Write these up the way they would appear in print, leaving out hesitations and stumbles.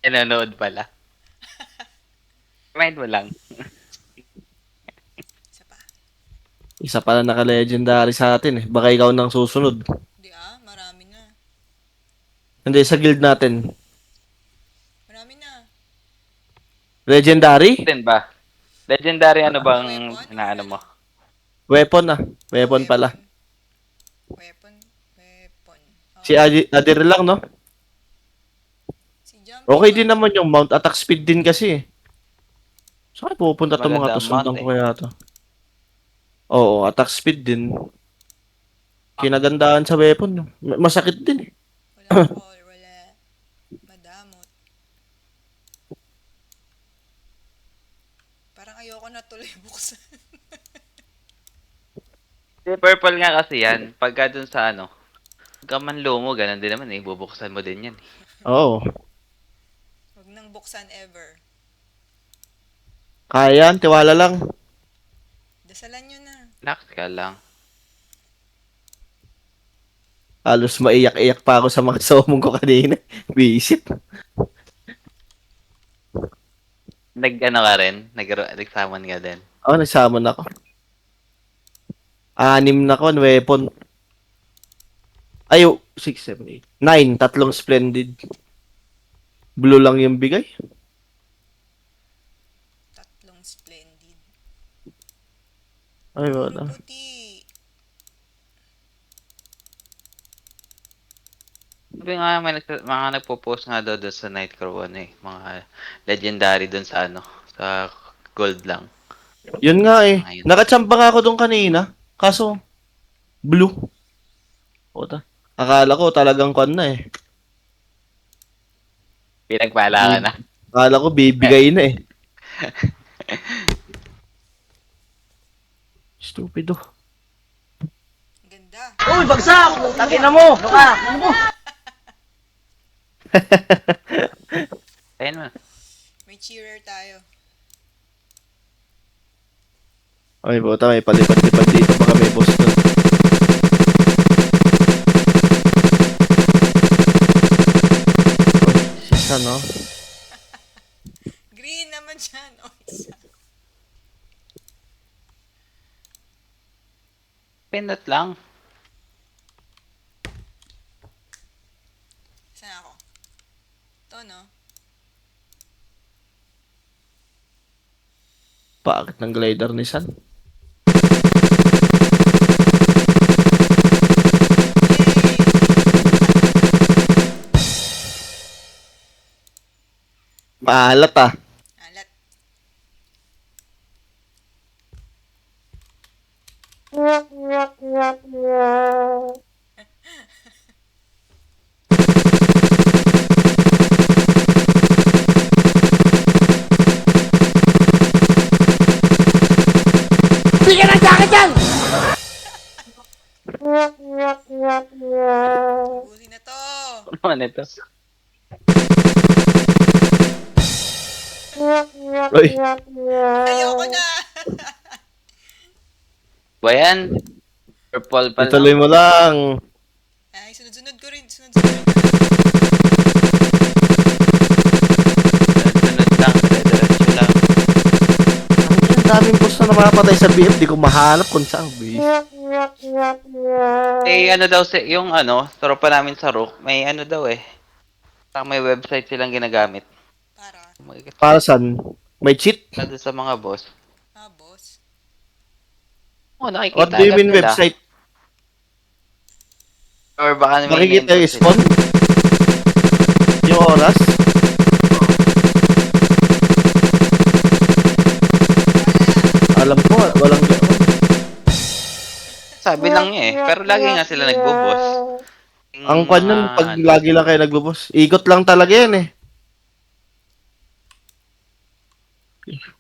Nanonood pala. Mind mo lang. Isa pa. Isa pala naka-legendary sa atin eh. Baka ikaw nang susunod. Di marami na. Hindi, sa guild natin. Marami na. Legendary? Din ba? Legendary ano Mga bang weapon or inaano ano? mo? Weapon ah. Weapon pala. Weapon. Weapon. Si Adir lang, no? Si Jumpy Okay ba? din naman yung mount. Attack speed din kasi eh. Saan pupunta Mas itong mga maganda to? ang mount Sundan ko eh. kaya to. Oo, attack speed din. Kinagandaan sa weapon. No? Masakit din eh. Wala call. Wala. Madamot. Parang ayoko na tuloy buksan. Purple nga kasi yan. Pagka dun sa ano. Pagka manlo mo, ganun din naman eh. Bubuksan mo din yan eh. Oo. Huwag nang buksan ever. Kaya yan, tiwala lang. Dasalan nyo na. Relax ka lang. Halos maiyak-iyak pa ako sa mga summon ko kanina. Visit. Nag-ano ka rin? Nag-summon ka din. Oo, nagsamon ako. 6 na ko, weapon. Ay, 6, 7, 8. 9, tatlong splendid. Blue lang yung bigay. Tatlong splendid. Ay, Puro wala. puti. Sabi nga, may mga nagpo-post nga daw doon sa Nightcrow, ano eh. Mga legendary doon sa ano. Sa gold lang. Yun nga eh. Ayun. Nakachamba nga ako doon kanina. Kaso, blue. Puta. Akala ko talagang kwan na eh. Pinagpala ka na. Akala ko bibigay na eh. Stupido. Ganda. Uy, bagsak! Tangin na mo! Ano ka? Ano mo? Ayun mo. May cheerer tayo. Ay, puta, may palipad-lipad dito. Baka may boss doon. Sisa, no? Green naman dyan. O, isa. Pindot lang. Saan ako? Ito, no? Bakit ng glider ni San? Maalat ah. Alat. Bigyan ng jacket yan! Ubusin na to. Ano naman ito? Uy, Ayoko na. Ba yan? Purple pa ituloy lang. mo lang. Ay, sunod-sunod ko rin. Sunod-sunod ko rin. Sunod lang. Dire-diretso lang. Ang daming boss na namapatay sa BF. Di ko mahanap kung saan. Eh, ano daw, yung ano, tropa namin sa Rook, may ano daw eh. May website silang ginagamit. Para. Para saan? May cheat? Doon sa mga boss. Boss. Oh, nakikita What do you agad mean nila. website? Or baka may Makikita yung name spawn? Yung oras? Alam ko, walang gano'n. Sabi lang niya eh. Pero lagi nga sila nagbo-boss. Ang kwan nun, pag ano, lagi lang kayo nagbubos. Ikot lang talaga yan eh.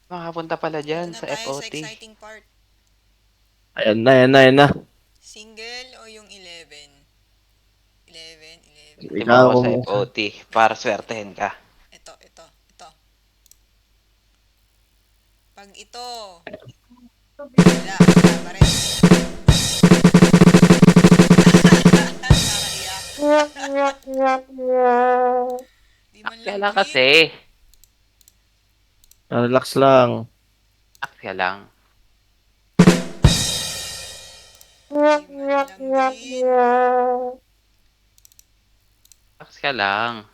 makapunta pala dyan Ito na sa tayo sa FOT. exciting part. Ayan na, ayan na, ayan na. Single o yung 11? 11. Di Ikaw ba ako sa kung- FOT para swertehin ka. Ito. Pag ito. Wala pa rin. Nakakaiyak. Wala Green. kasi. Relax lang. Akya lang. Game na lang, green. Relax ka lang.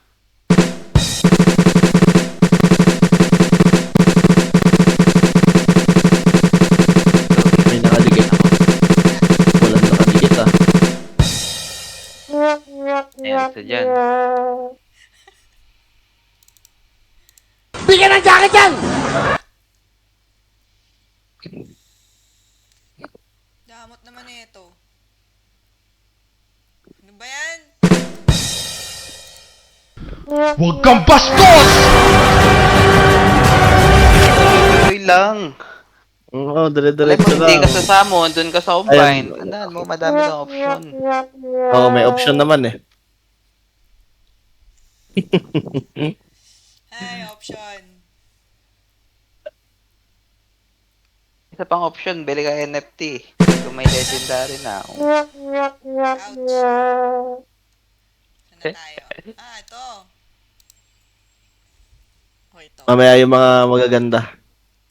May nakadikit. Walang nakadikit ah. Ayan, isa dyan. Bigyan ng jacket yan! Damot naman na ito. Ano ba yan? Huwag kang bastos! Tuloy lang. Oo, Alam dire-diretso mo, hindi lang. ka sa summon, dun ka sa combine. Ayan. Tandaan mo, madami kang option. Oo, may option naman eh. Ay, option. Isa pang option, bili ka NFT. Kung may legendary na. Ouch. Saan na tayo? Ah, ito. Oh, ito. Mamaya yung mga magaganda.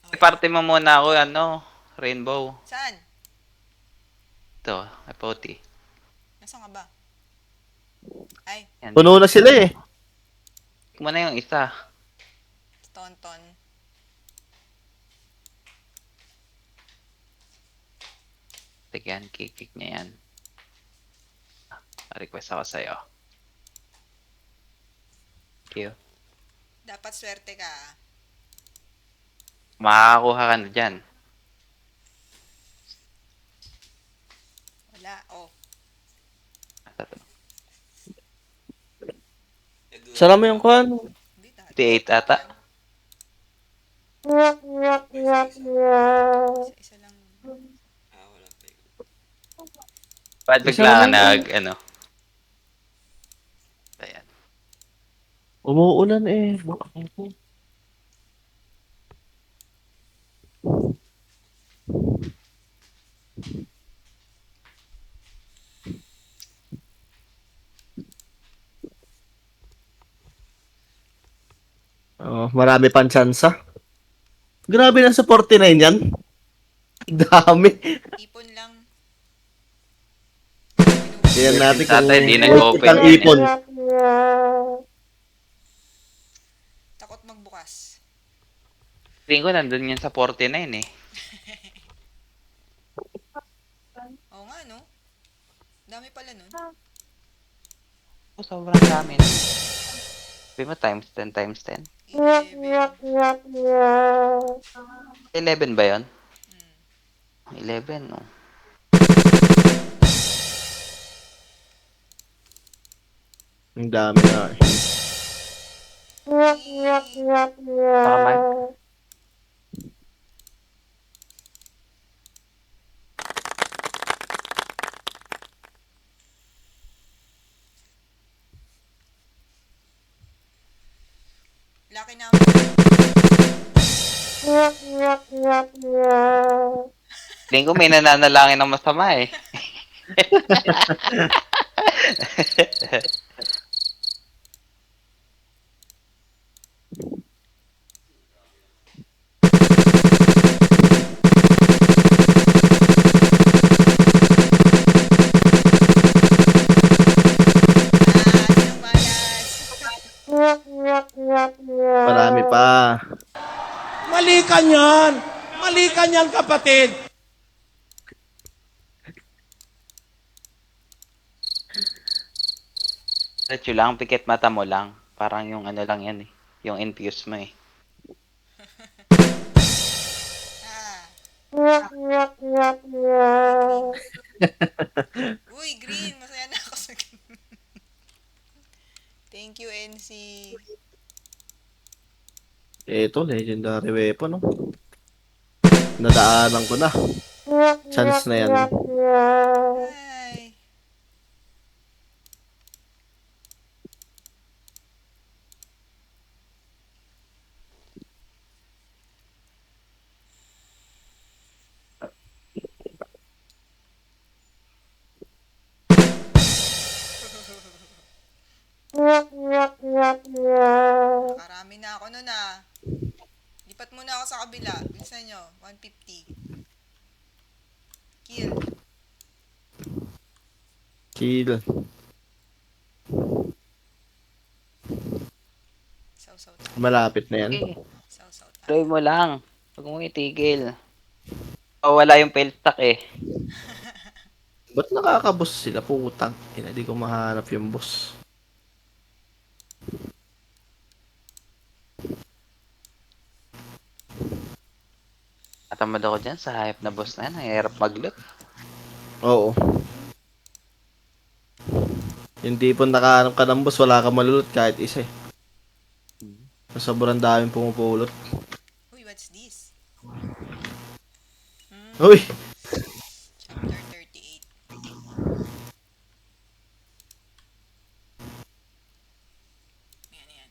Okay. Parte mo muna ako, Rainbow. Saan? Ito, Apoti. Nasaan ka ba? Ay, Yan. Puno na sila eh. Mo na yung isa. Tonton. Tek yan, kick niya yan. Request ako sa'yo. Thank you. Dapat swerte ka. ah. Makakakuha ka na dyan. Wala. Oh. Sara mo yung kwan. Hindi, 58 ata. Isa lang. Ba't Isa bigla ka lang. Ayan. Umuulan eh. Oh, marami pang tsansa. Grabe na sa 49 yan. Dami. Ipon lang. Tingnan natin kung Tatay, di worth it nag-open ang yan eh. ipon. Takot magbukas. Tingin ko nandun yan sa 49 eh. Oo nga, no? Dami pala nun. Oh, sobrang dami na. Sabi mo times 10 times 10. 11. 11 ba yun? 11, no? Ang dami na eh. Saka Mark. Lucky number. Tingin ko may nananalangin ng masama eh. Sinong malas? Marami pa. Mali ka niyan! Mali ka niyan, kapatid! Diretso lang, pikit mata mo lang. Parang yung ano lang yan eh. Yung infuse mo eh. Ah. Uy, green. Masaya na ako sa green. Thank you, NC. Ito, legendary weapon, no? Nadaanan ko na. Chance na yan. Ay. ako sa kabila. Bilisan nyo. 150. Kill. Kill. Saw. Malapit na yan. Okay. Saw. Try mo lang. Huwag mong itigil. Oh, wala yung fail stack eh. Ba't nakaka-boss sila? Putang. Ina, di ko mahanap yung boss. Natamad ako dyan sa hype na boss na yan. Ang hirap mag-loot. Oo. Yung tipong nakahanap ka ng boss, wala ka malulot kahit isa eh. Sobrang daming pumupulot. Uy, what's this? Uy! Chapter 38. Yan.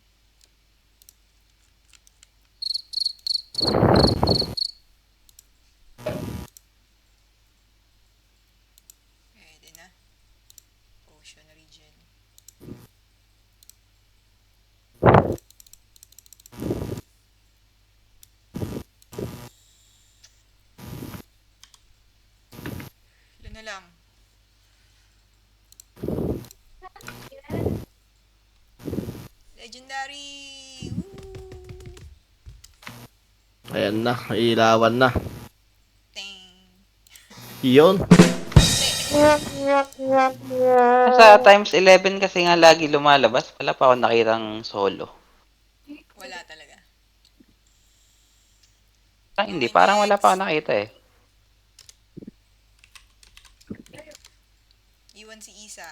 Pwede na. Potion regen. Ilan na lang? Legendary! Woo! Ayan na, ilawan na. Ting! Yun. Sa times 11 kasi nga lagi lumalabas. Wala pa ako nakitang solo. Wala talaga. Hindi, parang wala pa ako nakita eh. Iwan si Isa.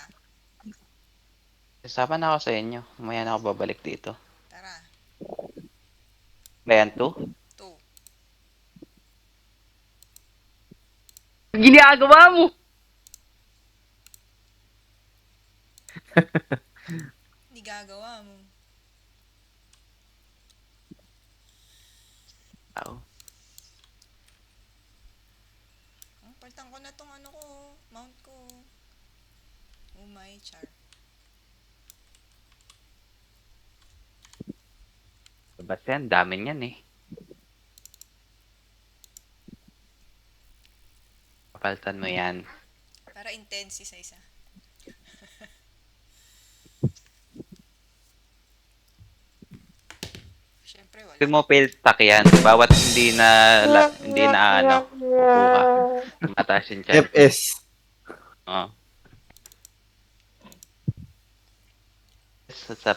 Kasama na ako sa inyo. Mamaya na ako babalik dito. Tara. Bayan 2? 2. Ginagawa mo! Hindi gagawa mo. Oo. Paltan ko na tong ano ko. Mount ko. Oh my char. Basta yan, dami niyan eh. Papalitan mo yan. Para intense isa-isa. Siyempre wala. Pag mo fail stack yan, bawat hindi na ano, kukuha. Mataas yung chance. FS. Oo. Sa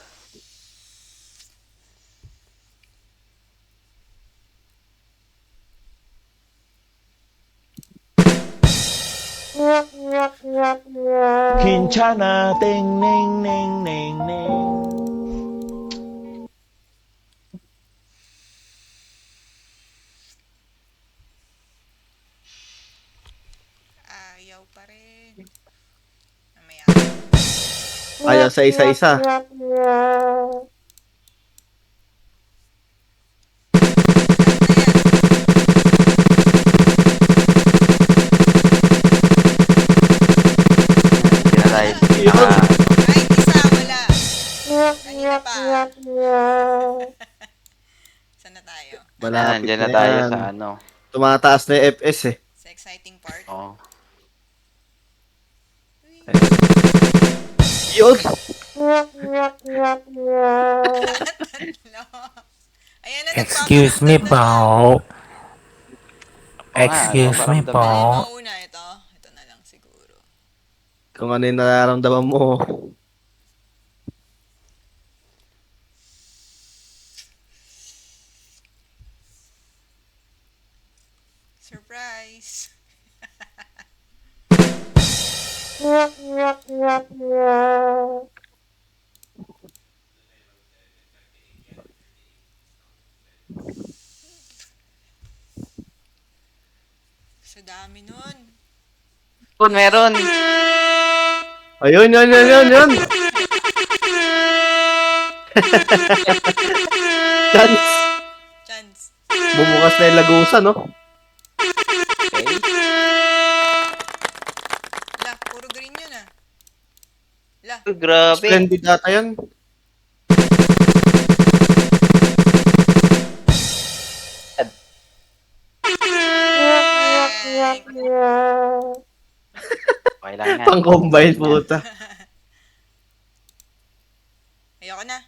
Kinchana, ting, ning, ning, ning, ning. Ayaw pa rin. Mamaya. Ayaw sa isa-isa. hindi na tayo. Kahit isa, wala. Kanina pa. Saan na tayo? Malapit Nandiyan na na tayo yan. sa ano. Tumataas na yung FS eh. Sa exciting part? Oo. Uy. Yun! Ayan na, Excuse me po. Excuse me nagpaparamdam po. Ano yung mauna? Ito? Ito na lang siguro. Kung ano yung nararamdaman mo. Surprise! Sa dami nun. Kung meron. Ayun, yun. Chance. Chance. Bumukas na yung lagusan, no? Okay. La, puro green yun ah. La, Grabe. Splendid data yan. Blank. Okay lang yan. Pang-combine Yan. puta. Ayoko na.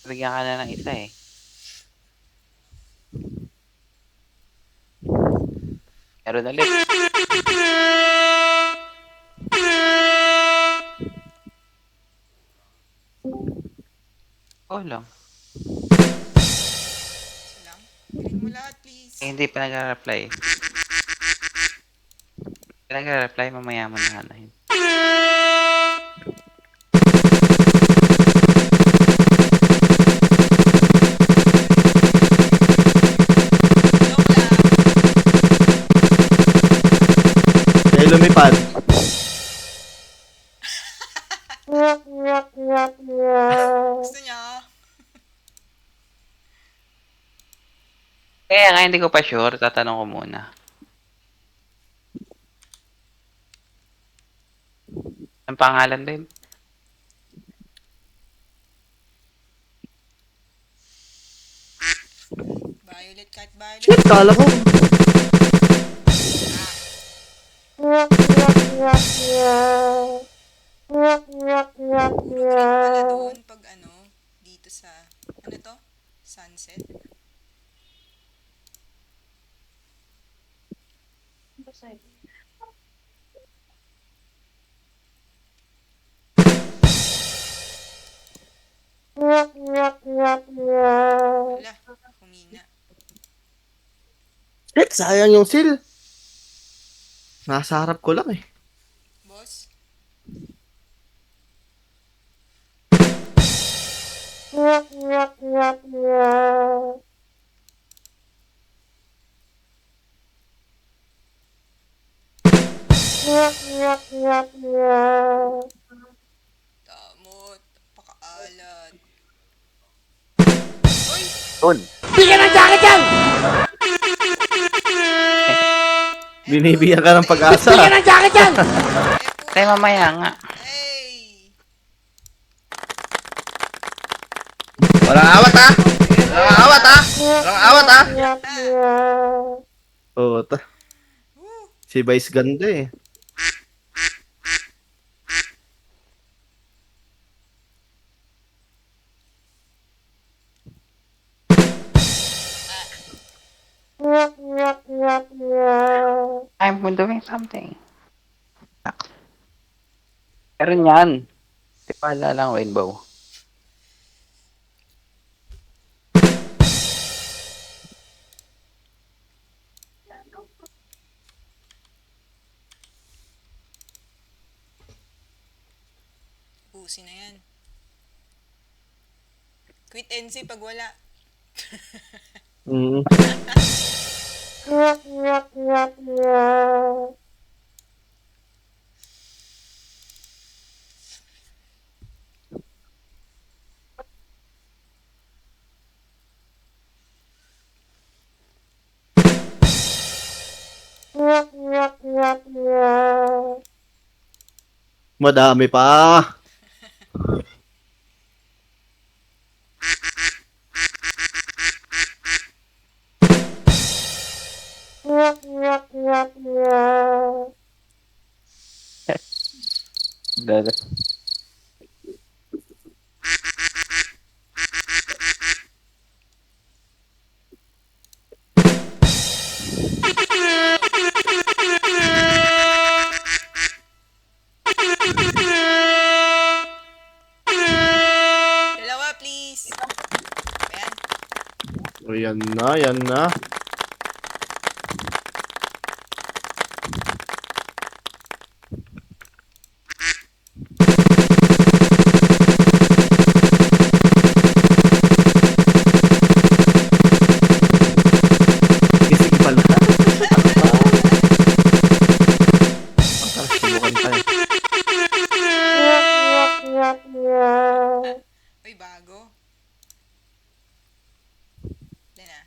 Bigyan ka na ng isa eh. Meron ulit. Oh lang. Isa lang. Galing mo lahat, please. Eh, hindi pa nag-reply. Nag-reply, mamaya mo na hanahin. Joke lang. Kaya lumipad. Gusto niya? Kaya nga hindi ko pa sure, tatanong ko muna. Ang pangalan din? Violet, cat violet. Shit, kala ko. Puro green pala doon pag ano, dito sa, ano to? Sunset. Wala, humina. Shit, sayang yung seal. Nasa harap ko lang eh. Boss? Damot, pakaalat. Uy! Doon. Binibigyan ka ng pag-asa. Tayo mamaya nga. Hey! Walang awat ha! Walang awat ha! Walang awat ha! Puta. Woo! Si Vice ganda eh. I'm doing something. Meron yan. Di pala lang rainbow. Ubusin na yan. Quit NC pag wala. Mm. Madami pa. Dada. Dalawa, please. Ayan. Yan na, yan na. Gising pala. Tara, subukan tayo. Uy, bago. Yan na.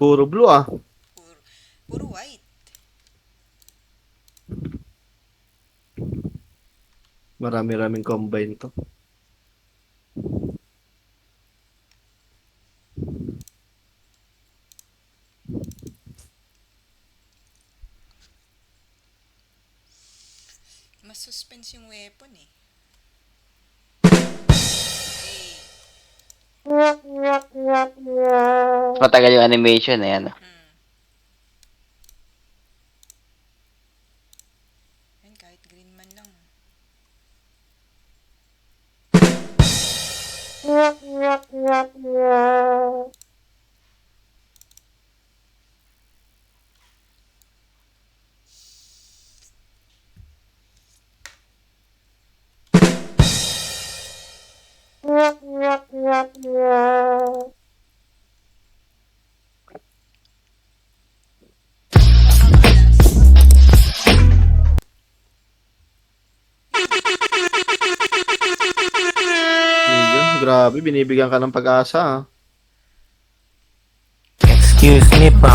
Puro blue ah. Puro white. Marami-raming combine to. Mas suspense yung weapon eh. Matagal yung animation eh, ano. Yan, kahit green man lang. Yun, grabe, binibigyan ka ng pag-asa ah. Excuse me po.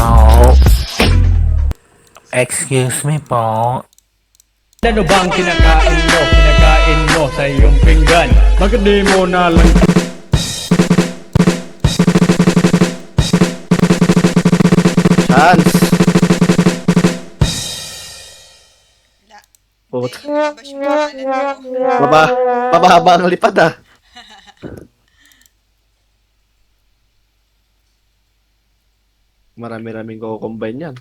Excuse me po. Ano ba ang kinakain mo? Kinakain mo sa iyong pinggan. Bakit di mo na lang Chance! La. Put. Hindi, lumabas yung pangalan mo. Mababa ang lipad ah. Marami-raming ko-combine yan.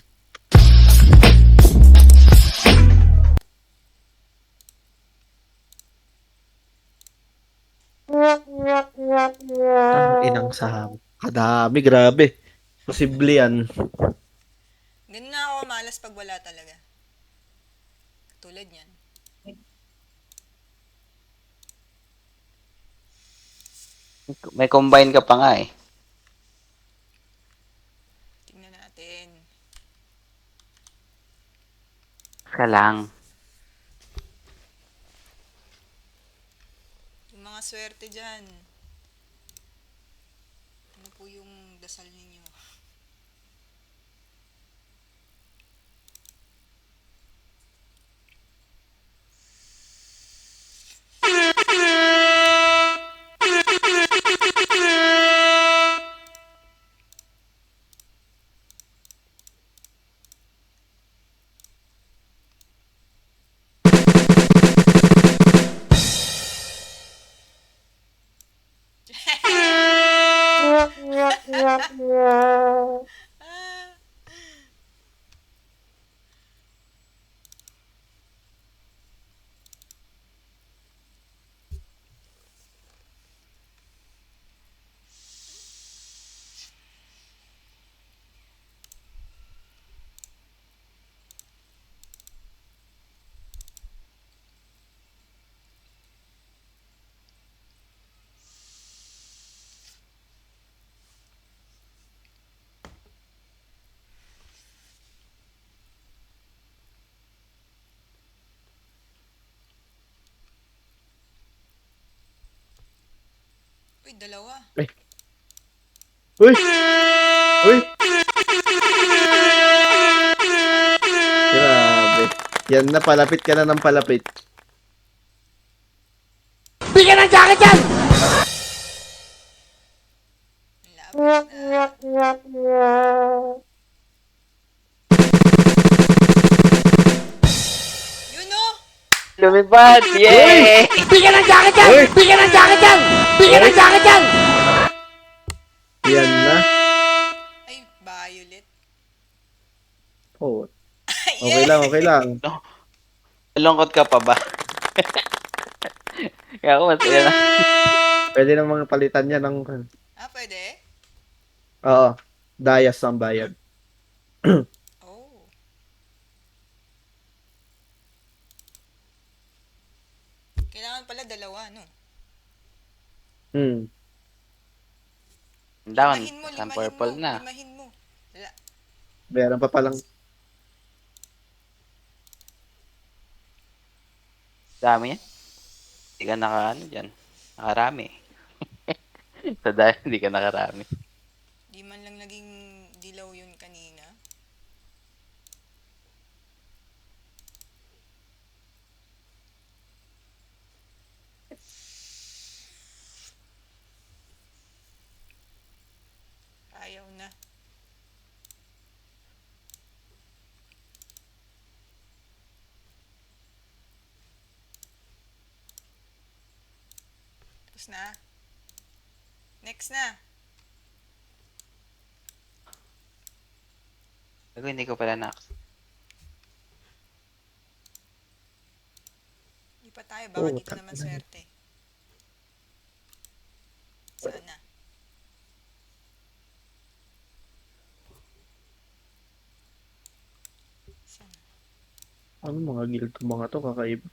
Inang saham. Kadami, grabe. Posible yan. Ganun na ako malas pag wala talaga. Tulad yan. May combine ka pa nga eh. Tingnan natin. Ka lang. Yung mga swerte dyan. Ano po yung dasal ninyo? Ah, uy, dalawa. Uy! Uy! Grabe. Yan na, palapit ka na ng palapit. Ang lapit na. Yun o! Lumipad! Yay! Yan na. Ay, violet. Oh. Okay lang, okay lang. Malungkot ka pa ba? Kaya ako masaya na. Pwede namang palitan yan ng... Ah, pwede? Oo. Dayas ang bayad. Oh. Kailangan pala dalawa, no? Hmm. Down. Limahin mo, Isang limahin purple mo, na. limahin mo. Meron pa palang... Dami yan. Hindi ka naka dyan. Nakarami. Sa dahil hindi ka nakarami. Di man lang naging Dilaw yun kanina. Ayaw na. Tapos na. Next na. Ako hindi ko pala na. Di pa tayo. Baka Oo, dito naman swerte. Sana. Sana. Ano mga guild ko mga to, kakaiba.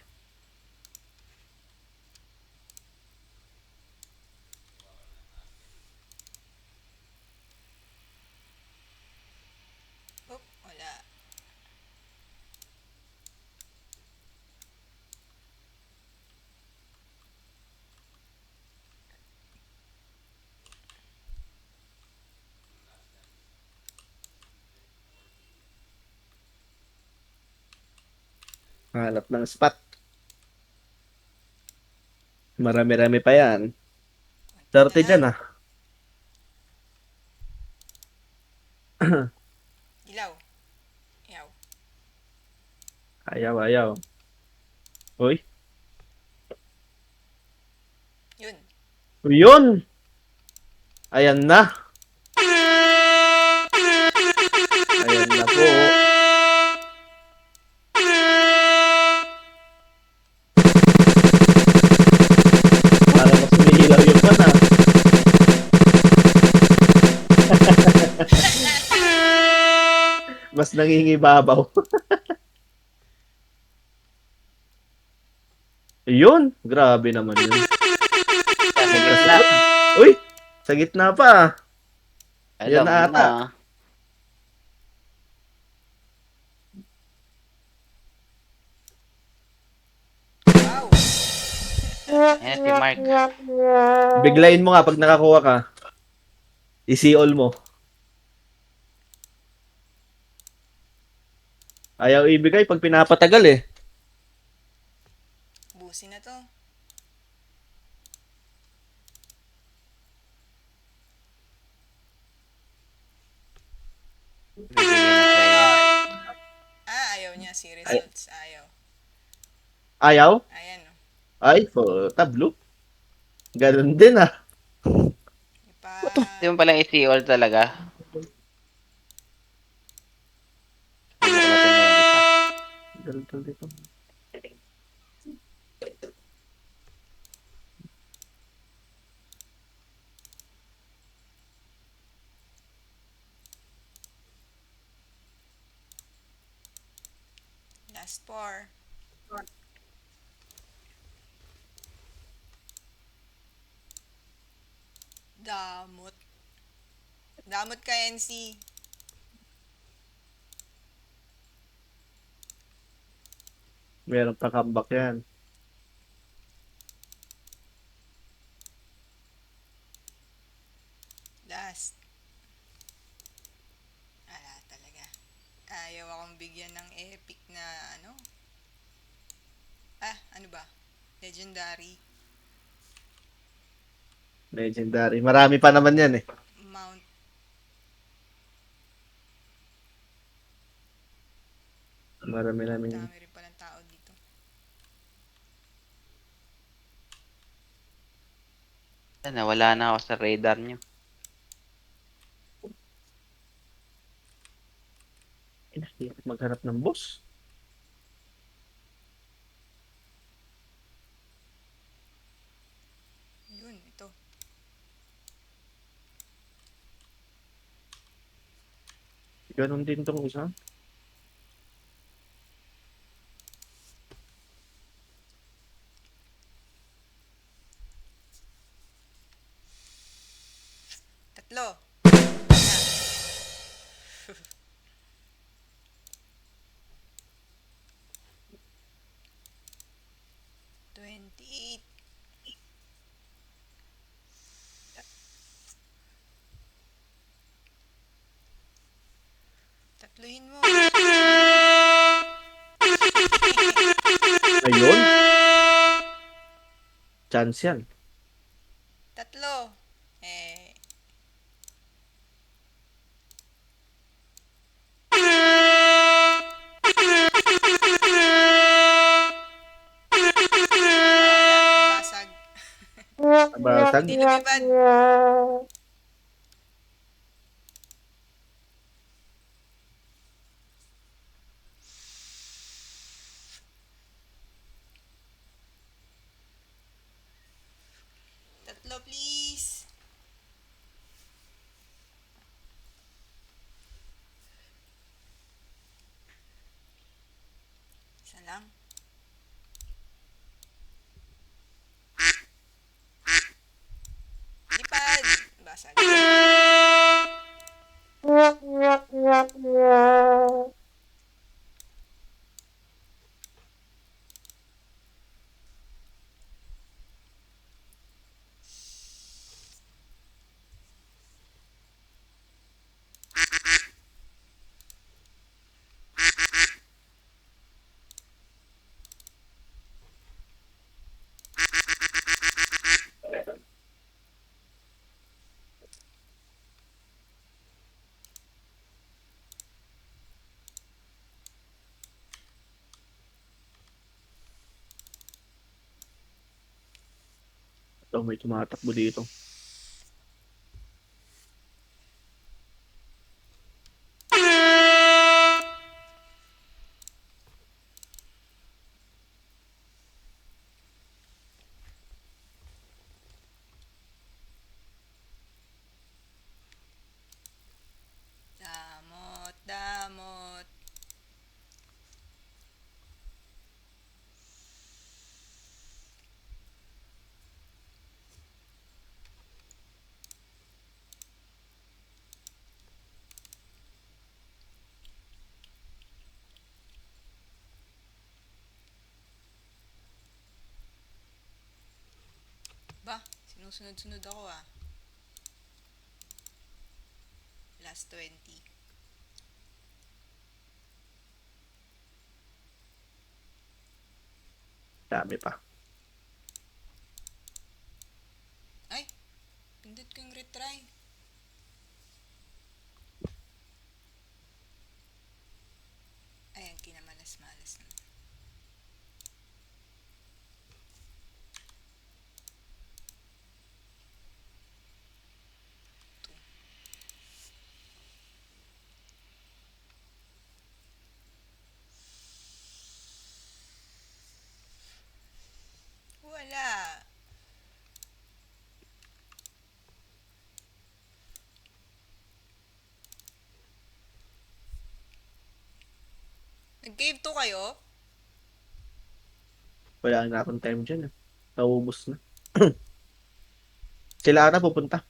Oh, wala. Hanap ng spot. Marami-rami pa yan. Konti 30 na dyan lang. ah. Ilaw. Ayaw. Ayaw, ayaw. Uy. Yun. Yun! Ayan na. Ayan na po. Para mas umiilaw yung pan ah. Mas nangingibabaw. Yun! Grabe naman yun. Sa gitna. Uy! Sa gitna pa ah. Yan Alam na mo ata. na. Wow. Ayan si Mark. Biglayin mo nga pag nakakuha ka. I-see-all mo. Ayaw ibigay pag pinapatagal eh. Busi na to. Bibigyan na sa'yo. Ayaw niya si results. Ayaw. Ayaw? Ayan oh. Ay, tablo. Ganun din ah. Ipa... Hindi mo palang i-see-all talaga. Subukan natin na yung isa. Ganun dito. Last four. Damot. Damot ka, NC. Meron pa comeback yan. Last. Ala talaga. Ayaw akong bigyan ng epic na ano. Ano ba? Legendary. Legendary. Marami pa naman yan eh. Mount. Marami namin. Dami rin palang tao dito. Nawala na ako sa radar niyo. Hirap maghanap ng boss. Yun, ito. Ganon din tong isa. Tatlo. Na. 28. Tatluhin mo. Ayun. Chance yan. Tatlo. Eh. Wala. Nabasag. Nabasag. Hindi lumipad. Tatlo, please. Isa lang. Lipad. Basag. Ito, may tumatakbo dito. Damot, damot. Ba, sinusunod-sunod ako ah. Last 20. Dami pa. Ay, pindot ko yung retry. Ayan, kinamalas-malas na. Wala. Nag-cave 2 kayo? Wala na akong time dyan. Naubos na. Sila na pupunta.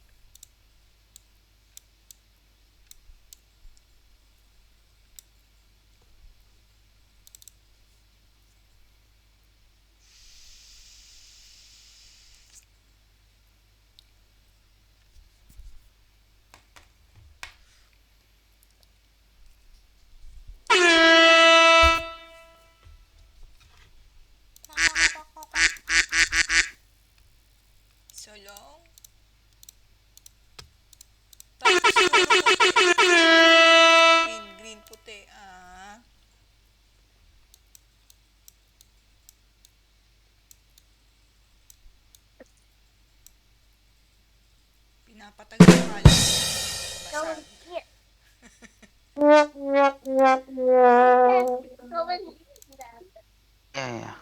So long. Tapos puro puti. Green, green, puti. Ah. Pinapatagal yung kala. Basag. Yeah.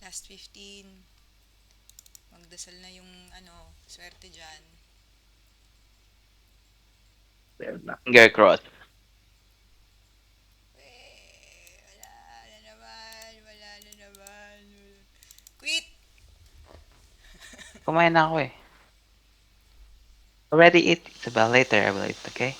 Last 15. Magdasal na yung swerte dyan. Meron na. Gear cross. Wala na naman. Wala na naman. Quit! Kumain na ako eh. Already eat. Isabel, later I will eat, okay?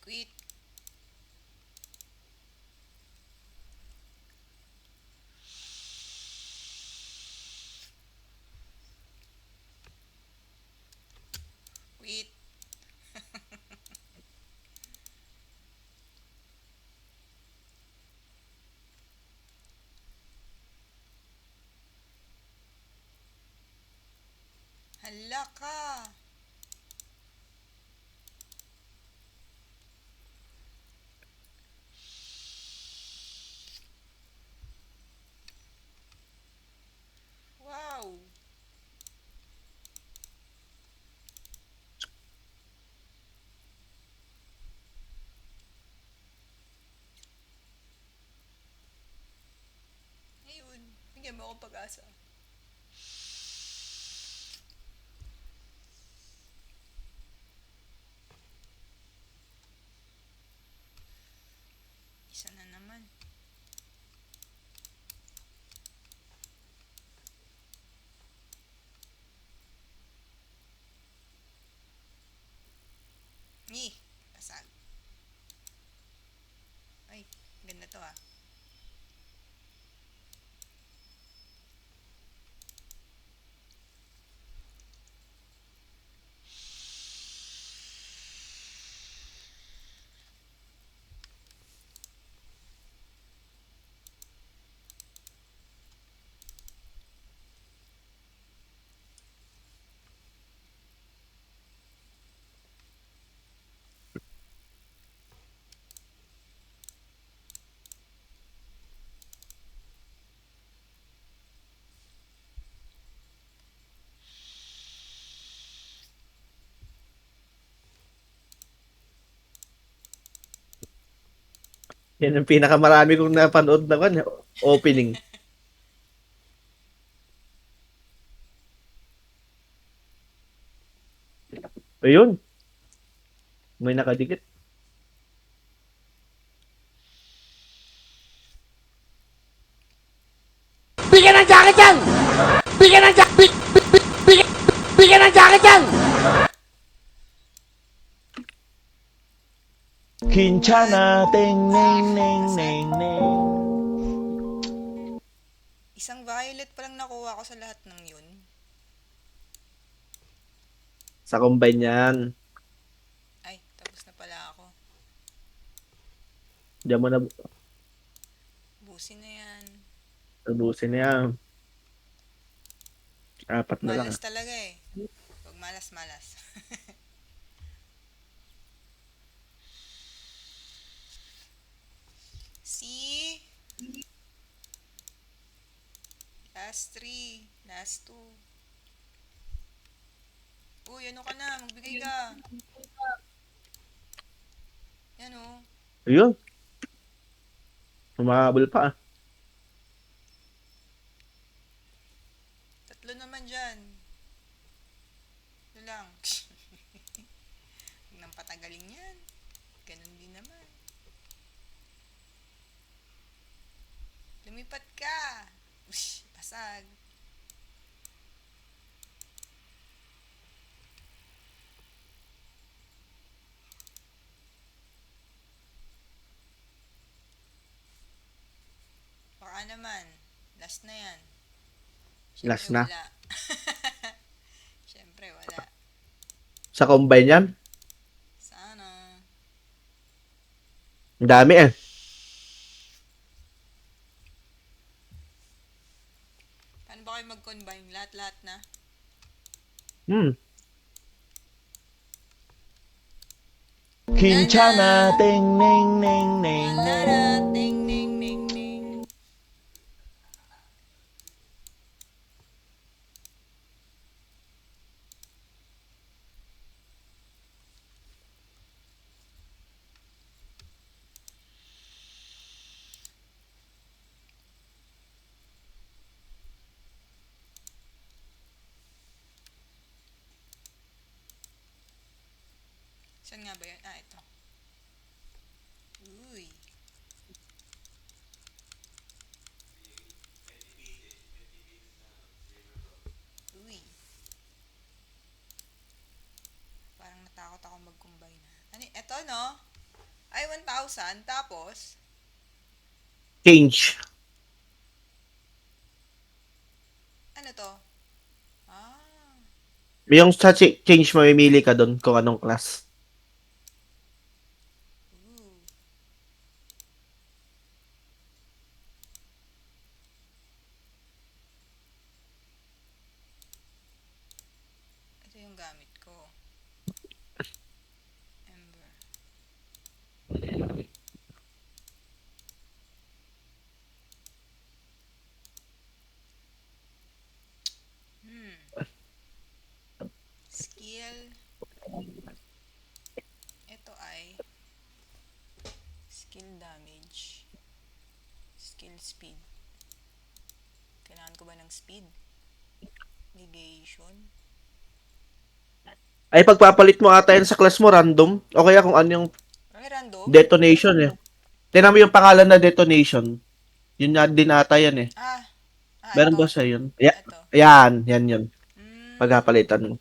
Quit. Quit. Hala ka. Wow. Ayun. Bigyan mo akong pag-asa. Isa na naman. Ni, pasag. Ay, ganda to ah. Yan ang pinakamarami kong napanood na opening. Ayun. May nakadikit. Bigyan ng jacket yan! Bigyan ng jacket! Bigyan ng jacket yan! Kinchana, ting, ning, ning, ning, ning. Isang violet pa lang nakuha ko sa lahat ng yun. Sa combine yan. Ay, tapos na pala ako. Diyan mo na Busin na yan. ubusin na yan. Apat na lang. Malas talaga eh. Pag malas, malas. See? Last 3. Last 2. Uy, ano ka na? Magbigay ka. Yan o. Ayun. Humahabol pa. Tatlo naman dyan. Ito lang. Huwag nang patagalin yan. Ganun din naman. Lumipat ka. Ush, pasag. Baka naman. Last na yan. Siyempre, Last na. wala. Siyempre, wala. Sa combine yan. Sana. Ang dami eh. Paano ba kayo mag-combine? Lahat-lahat na? Kinchana, ting, ning, ning, ning, Wala ning. na. Ding, ding, ding, ding. Saan nga ba yun? Ah, ito. Uy. Uy. Parang natakot ako mag-combine. Ano, ito no? Ay, 1,000. Tapos, Change. ano to? Ah. Yung sa change, mamimili ka doon kung anong class. Ooh. Ito yung gamit ko. Ember. Skill. Ito ay skill damage. Skill speed. Kailangan ko ba ng speed? Negation. Ay, pagpapalit mo ata yan sa class mo, random. O kaya kung ano yung Ay, random? detonation eh. Tingnan mo yung pangalan na detonation. Yun nga din ata yan eh. Ah. Meron Ito. ba sa yun? Ito. Yan, yan yun. Mm, Pagpapalitan mo.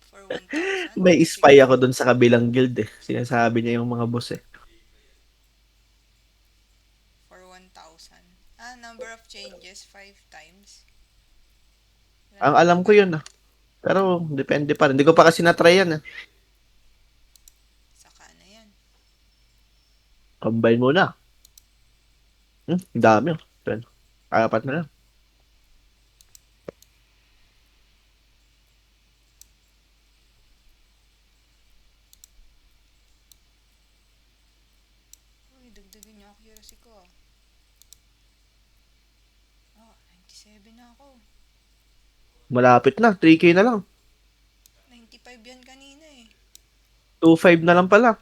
for 1,000. May spy ako doon sa kabilang guild eh. Sinasabi niya yung mga boss eh. For 1,000. Ah, number of changes 5 times. Ang alam ko yun ah. Pero depende pa rin. Hindi ko pa kasi na-try yan eh. Saka na yan. Combine muna. Dami oh. 4 na lang. Uy, dagdagan niyo accuracy ko ah. Oh, 97 na ako. Malapit na. 3K na lang. 95 yan kanina eh. 2.5 na lang pala.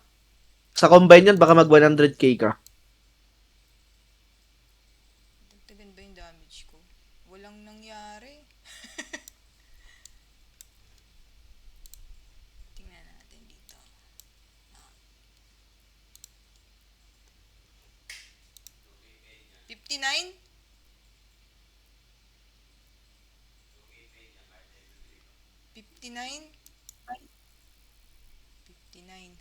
Sa combine yan, baka mag 100k ka. Dagdagan ba yung damage ko? Walang nangyari. Tingnan natin dito. Ah. 59? 59? 59.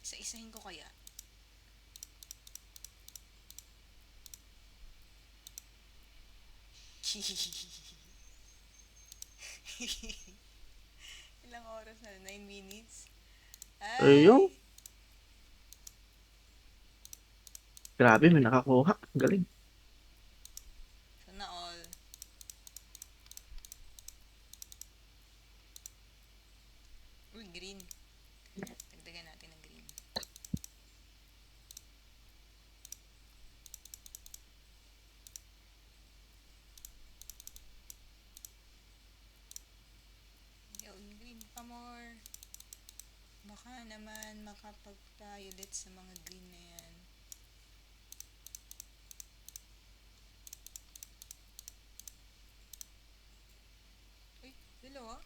Isa-isahin ko kaya. Ilang oras na? 9 minutes? Ay! Ayun. Grabe, may nakakuha. Galing. Sana all. Uy, green. Dagdagan natin ng green. Yo, green pa more. Baka naman makapag-violet sa mga green na yan. Uy, dalawa?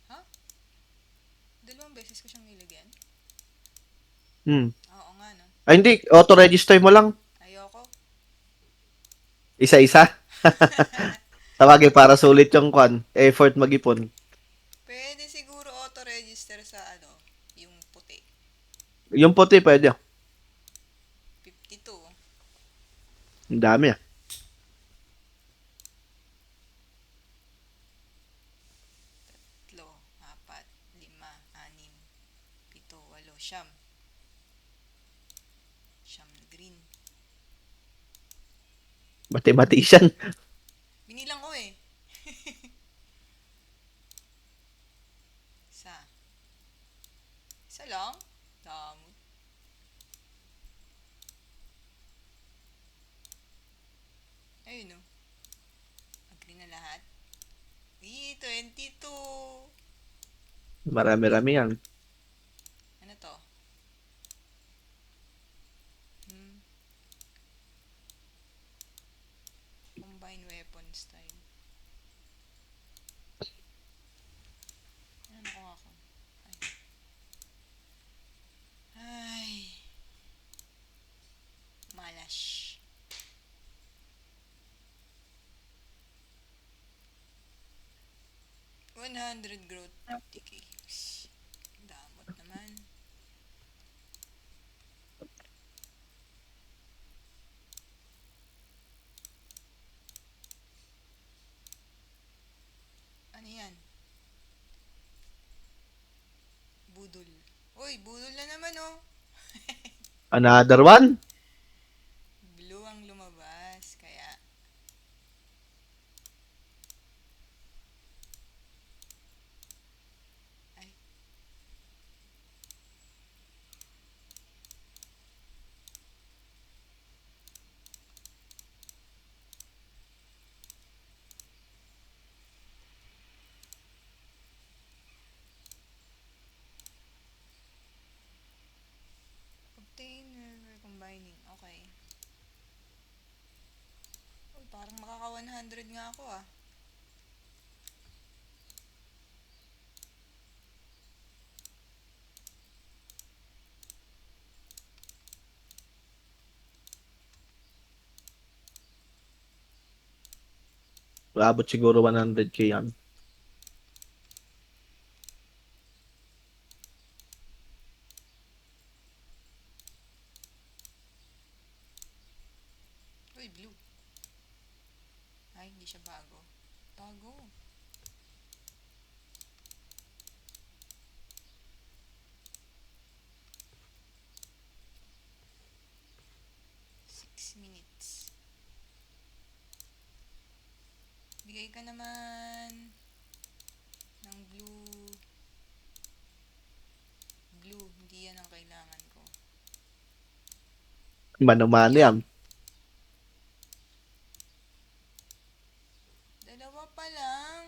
Ha? Dalawang beses ko siyang nilagyan? Oo nga, no? Ay, hindi. Auto-register mo lang. Ayoko. Isa-isa. Tawagin para sulit yung effort mag-ipon. Pwede siguro auto-register sa ano, yung puti. Yung puti, pwede. 52. Ang dami ah. 3, 4, 5, 6, 7, 8, 9. Siyam na green. Mathematician. Binilang ko eh. Isa. Isa lang? Damot. Ayun no. Agree na lahat. 22. Marami-rami yan. Ano to? Hmm. 100 growth 50k. Damot naman. Ano yan? Budol. Uy, budol na naman oh. Another one? Blue ang lumabas. Kaya, ay, obtain combining. Okay. Uy, parang makaka 100 nga ako ah. Abot siguro 100k yan. Uy, blue. Ay, hindi siya bago. Bago. Six minutes. Bigay ka naman ng blue. Blue, hindi yan ang kailangan ko. Mano-mano yan. Dalawa pa lang.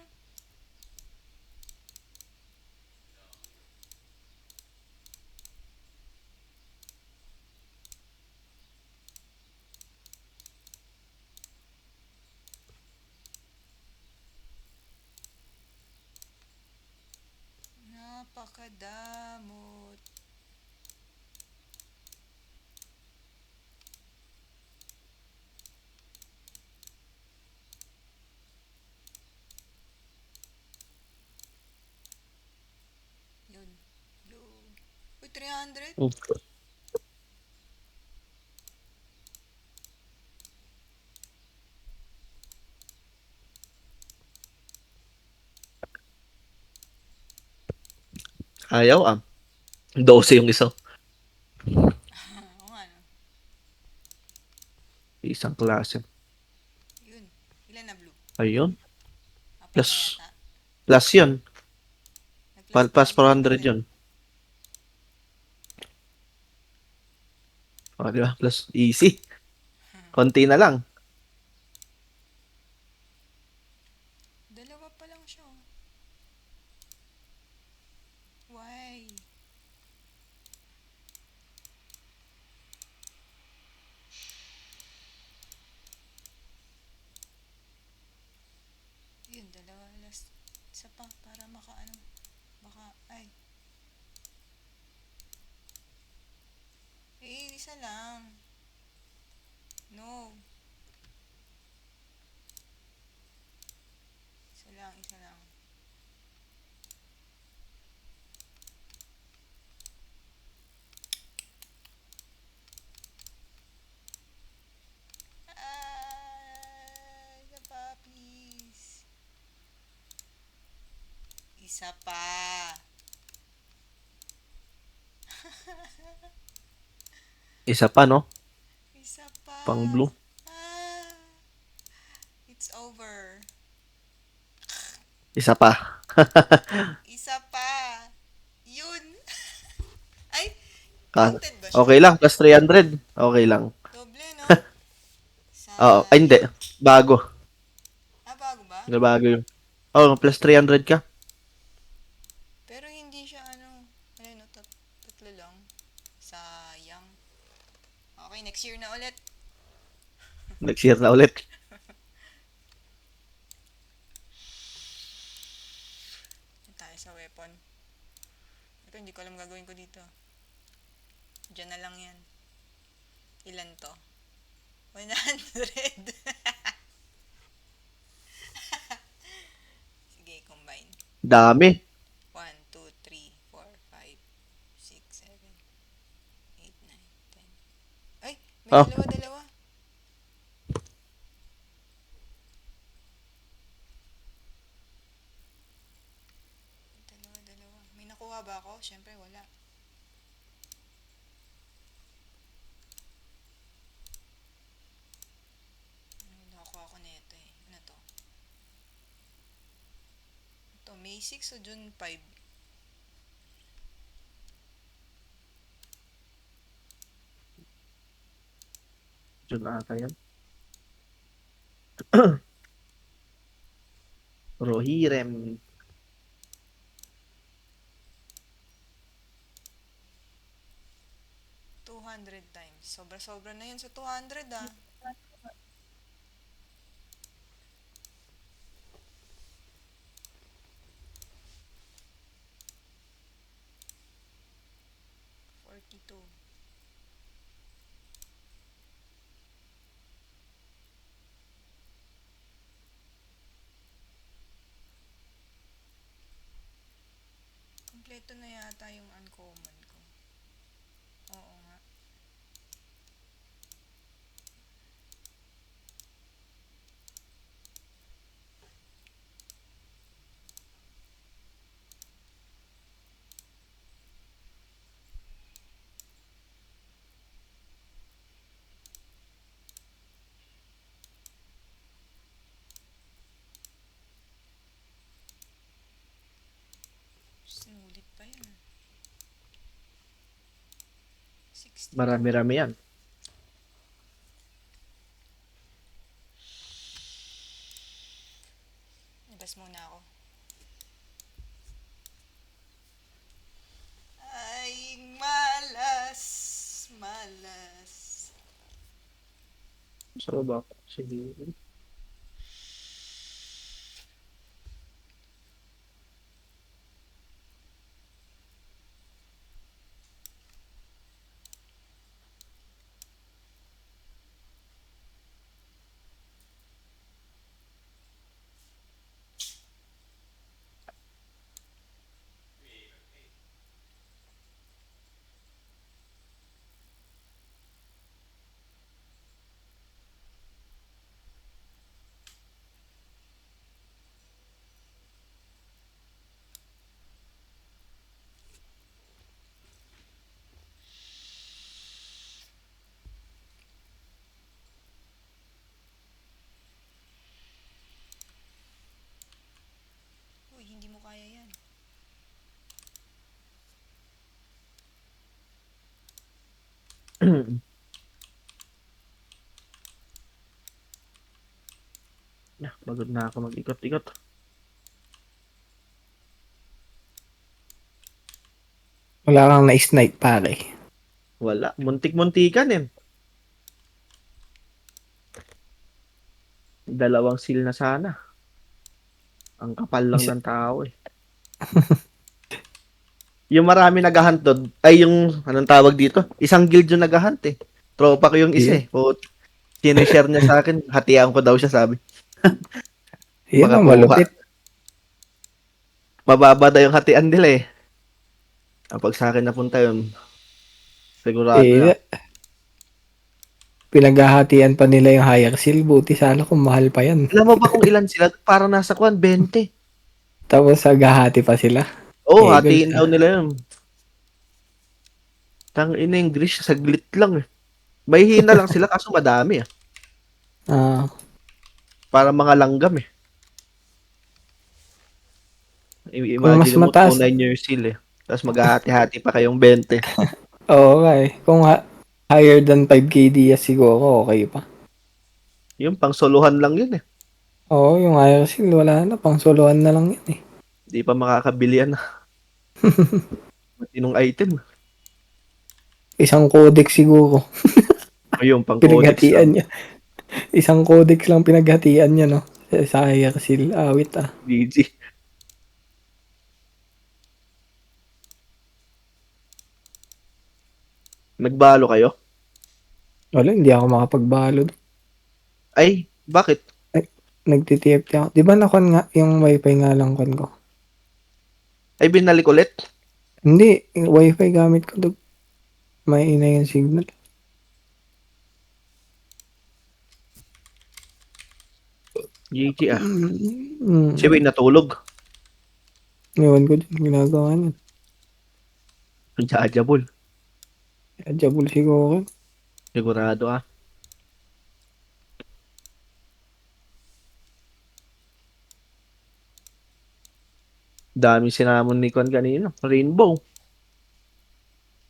Napakadamot. Yun. Blue. Uy, 300? Mm. Ayaw ah. 12 yung isa. Oo nga no. Isang klase. Yun. Ilan na blue? Ayun. Apat Plus. na yata. Plus yun. Nag-plus Plus 400 400 yun. O, di ba? Plus easy. Konti na lang. Dalawa pa lang siya. Oh. Why? Yun, dalawa. Last. Isa pa para maka ano. Baka, ay. Eh, isa lang. No. Isa lang, isa lang. Ah, the puppies. Isa pa. Isa pa, no? Isa pa. Pang blue. Ah, it's over. Isa pa. Isa pa. Yun. Ay, Ah, counted ba siya? okay lang. Plus 300. Okay lang. Doble, no? Oo. Ay, hindi. Bago. Ah, bago ba? Bago yung. Oh, plus 300 ka. Pero hindi siya ano. Ano, no? Tatlo lang. Sayang. Okay, next year na ulit. Next year na ulit. Yan tayo sa weapon. Ito, hindi ko alam gagawin ko dito. Diyan na lang yan. Ilan to? 100. Sige, combine. Dami. 1, 2, 3, 4, 5, 6, 7, 8, 9, 10. Ay, may Ah. dalawa-dalawa. Dalawa-dalawa. May nakuha ba ako? Siyempre, wala. Nakakuha ako nito eh. Ano to? Ito, May 6 o June 5? Diyan ata yan. Rohirem. 200 times. Sobra-sobra na yun sa 200 ah. $42. Kompleto na yata yung uncommon ko. Oo nga. Sinulit pa yan. 60. Marami-rami yan. Labas muna ako. Ay, malas. Malas. Sa baba. Sige. Uy, hindi mo kaya yan. Pagod na ako mag-ikot-ikot. Wala kang na-snipe, pare. Wala. Muntik-muntikan eh. Dalawang seal na sana. Ang kapal lang ng tao eh. Yung marami naghahunt doon, ay yung, anong tawag dito? Isang guild yung naghahunt eh. Tropa ko yung isa eh. O, sinishare niya sa akin, hatian ko daw siya sabi. Yan Baka ang kuha. malupit. Mababa daw yung hatian nila eh. Kapag sa akin napunta yun, sigurado na. Pinaghahatian pa nila yung higher seal. Buti sana kung mahal pa yan. Alam mo ba kung ilan sila? Parang nasa 20. Tapos naghahati pa sila. Oo, good. hatiin daw nila yun. Tang in English, saglit lang eh. May hina lang sila kaso madami ah. Ah, Para mga langgam eh. Kung mas Imagine mo, mataas- 9 years seal eh. Tapos maghahati-hati pa kayong 20. oo nga eh. Kung higher than 5k DS siguro, okay pa. Yung pang soluhan lang yun eh. Oo, yung higher seal, wala na. Pang soloan na lang yan eh. Di pa makakabili yan. Matinong item. Isang codex siguro. Ayun, pang codex Pinaghatian lang. niya. Isang codex lang pinaghatian niya, no? Sa higher seal. Awit ah. GG. Nagbalo kayo? Wala, hindi ako makapagbalo. Ay, bakit? Nagtitip ako. Di ba nakon nga yung wifi nga lang kon ko? Ay, binalik ulit? Hindi, wifi gamit ko. May ina yung signal. GG ah. Si Mm. Wayne natulog. Ewan ko dyan, ginagawa niya. Jajabol. Adjabul siguro. Sigurado ah. Daming sinamon ni Kwan kanina. Rainbow.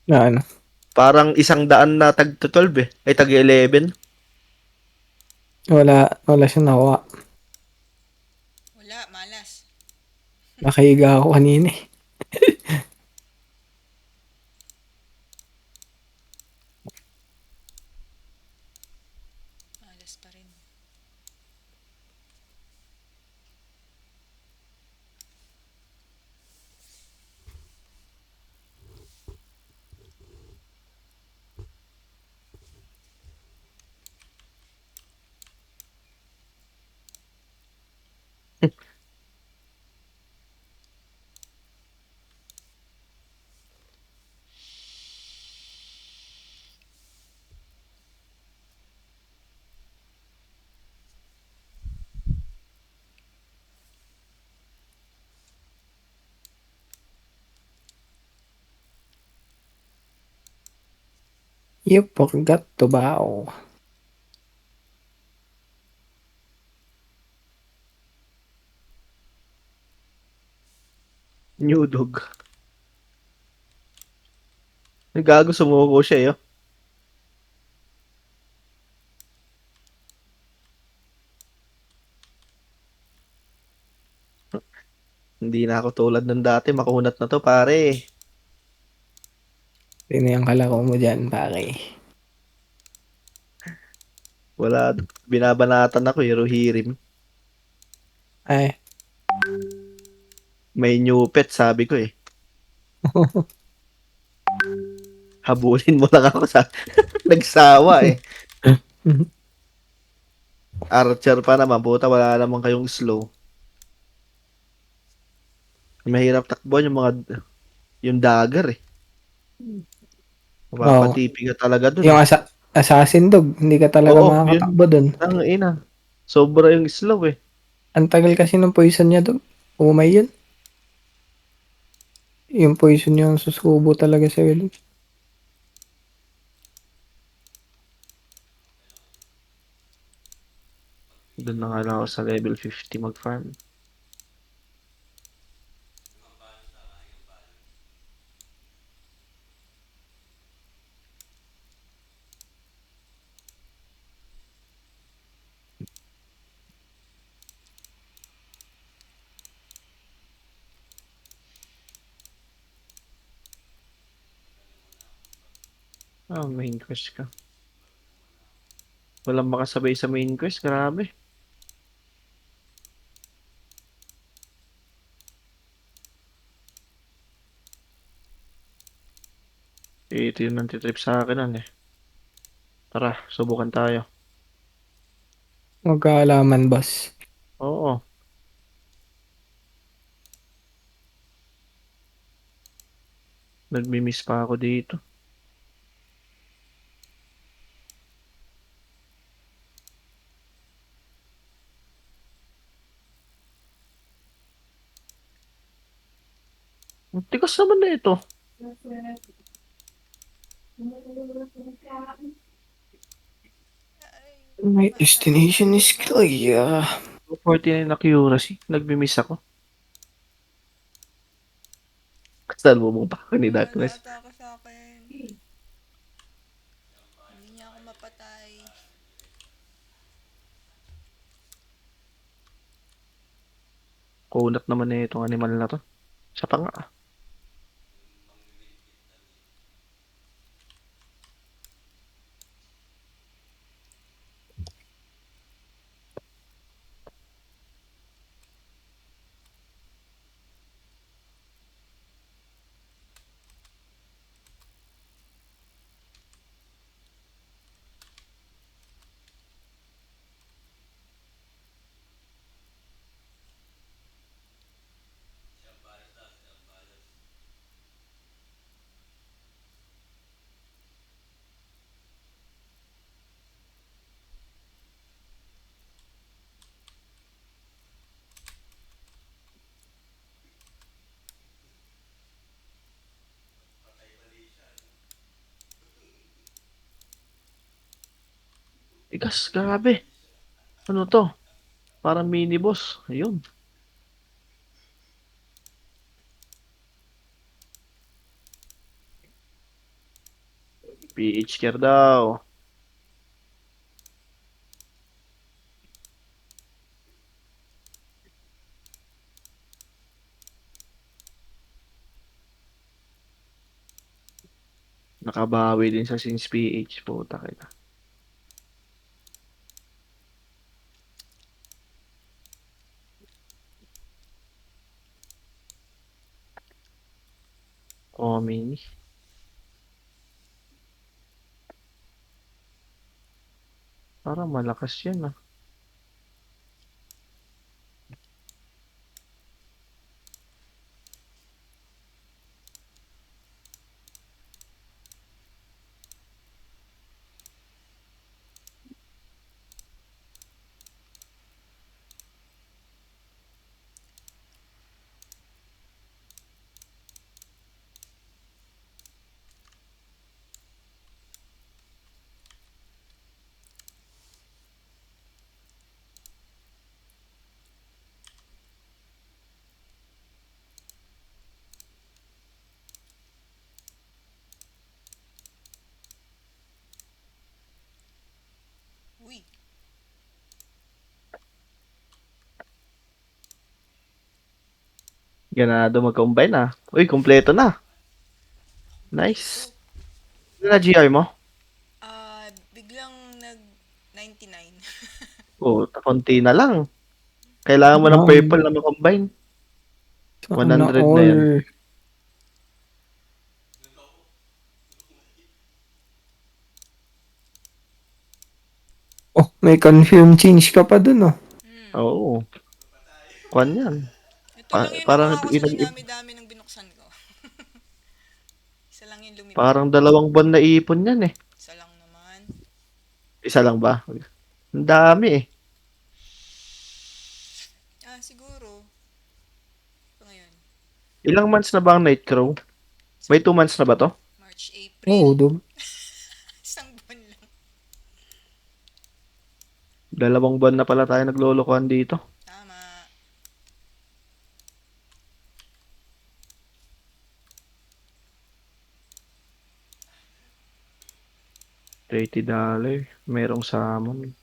Na ano. Parang 100 na tag 12 eh. Ay, tag 11. Wala siyang nakuha. Wala, malas. Nakahiga ako kanina eh. Malas pa rin. You forgot to bow. New dog. Ay, gago, sumuko siya eh. Oh. Hindi na ako tulad ng dati. Makunat na to, pare. Sino yung kalaro mo dyan, pare? Wala. Binabanatan ako, Hirohirim. Ay, May new pet, sabi ko eh. Habulin mo lang ako sa... Nagsawa eh. Archer pa naman, puta, wala naman kayong slow. Mahirap takbuhan yung mga... Yung dagger eh. Mapapatipi ka talaga dun. yung assassin dog, hindi ka talaga Oo, yun. makakatakbo dun. Ang ina. Sobra yung slow eh. Ang tagal kasi ng poison niya dog. Umay yun. Yung poison niya ang susubo talaga sa dog. Doon na nga lang ako sa level 50 mag-farm. Main quest ka. Walang makasabay sa main quest, grabe. Ito yung nantitrip sa akin nun eh. Tara, subukan tayo. Magkaalaman, boss. Oo. Nagmi-miss pa ako dito. Ang tigas naman na ito. My destination is clear. 49 na accuracy. Nagmi-miss ako. Kasal mo pa ako ni Darkness. Nag-atake sa akin. Hindi niya ako mapatay. Kunat naman na itong animal na to. Siya pa nga. Ikas, grabe. Ano to? Parang mini boss. Ayun. PH care daw. Nakabawi din sa Since PH. Puta kita. Oh, mini. Parang malakas yan ah. Uy, Ganado mag-combine ah. Uy, kompleto na. Nice. Ano na GR mo? biglang nag 99. Oh, konti na lang. Kailangan mo ng purple na ma-combine. Sana 100 na yan. all. Oh, may confirm change ka pa dun, oh. Oo. Kwan yan. Ito lang yung Parang, nakuha ko sa dinami-dami ng binuksan ko. Isa lang yung lumipad. parang 2 buwan na ipon yan eh. Isa lang naman. Isa lang ba? Ang dami eh. Siguro. Ito ngayon. Ilang months na ba ang Nightcrow? May 2 months na ba to? March, April. Oo, Isang buwan lang. 2 buwan na pala tayo naglolokohan dito. Tama. $30. Merong salmon.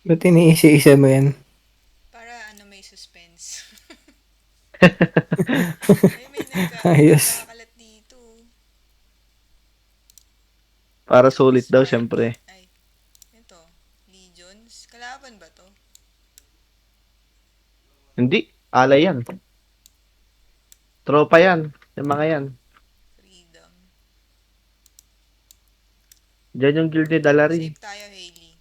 ba't iniisi-isa mo yan? Para may suspense. may Ayos. nagkakalat dito. Para sulit daw, Sparky. syempre. Ay, ito. Legions. Kalaban ba to? Hindi. Alay yan. Tropa yan. Yung mga yan. Freedom. Diyan yung guild ni Dalarin. Safe tayo, Hailey.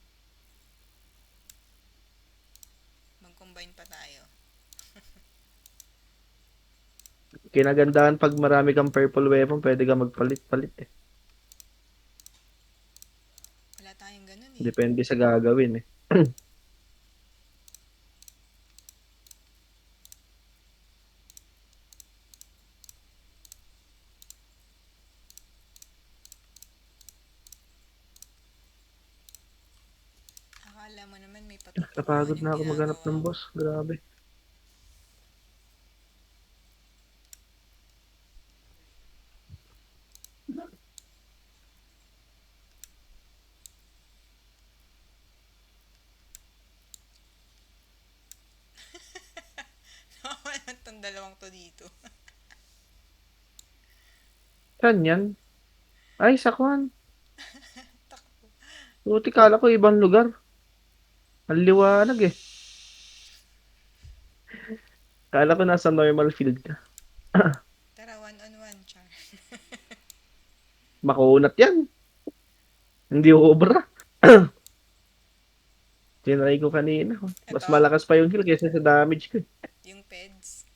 Mag-combine pa tayo. Kinagandahan pag marami kang purple weapon, pwede ka magpalit-palit eh. Wala tayong ganun eh. Depende sa gagawin eh. Akala mo naman may patutunguhan Napagod yung na ako maghanap ginagawa ng mo. boss. Grabe. Nawalan tong dalawang to dito. Saan yan? Ay, sakwan. Takbo. Buti kala ko ibang lugar. Ang liwanag eh. Kala ko nasa normal field ka. Tara, 1-on-1, Char. Makunat yan. Hindi obra. Tinry ko kanina. Mas Ito? malakas pa yung heal kaysa sa damage ko. Yung peds.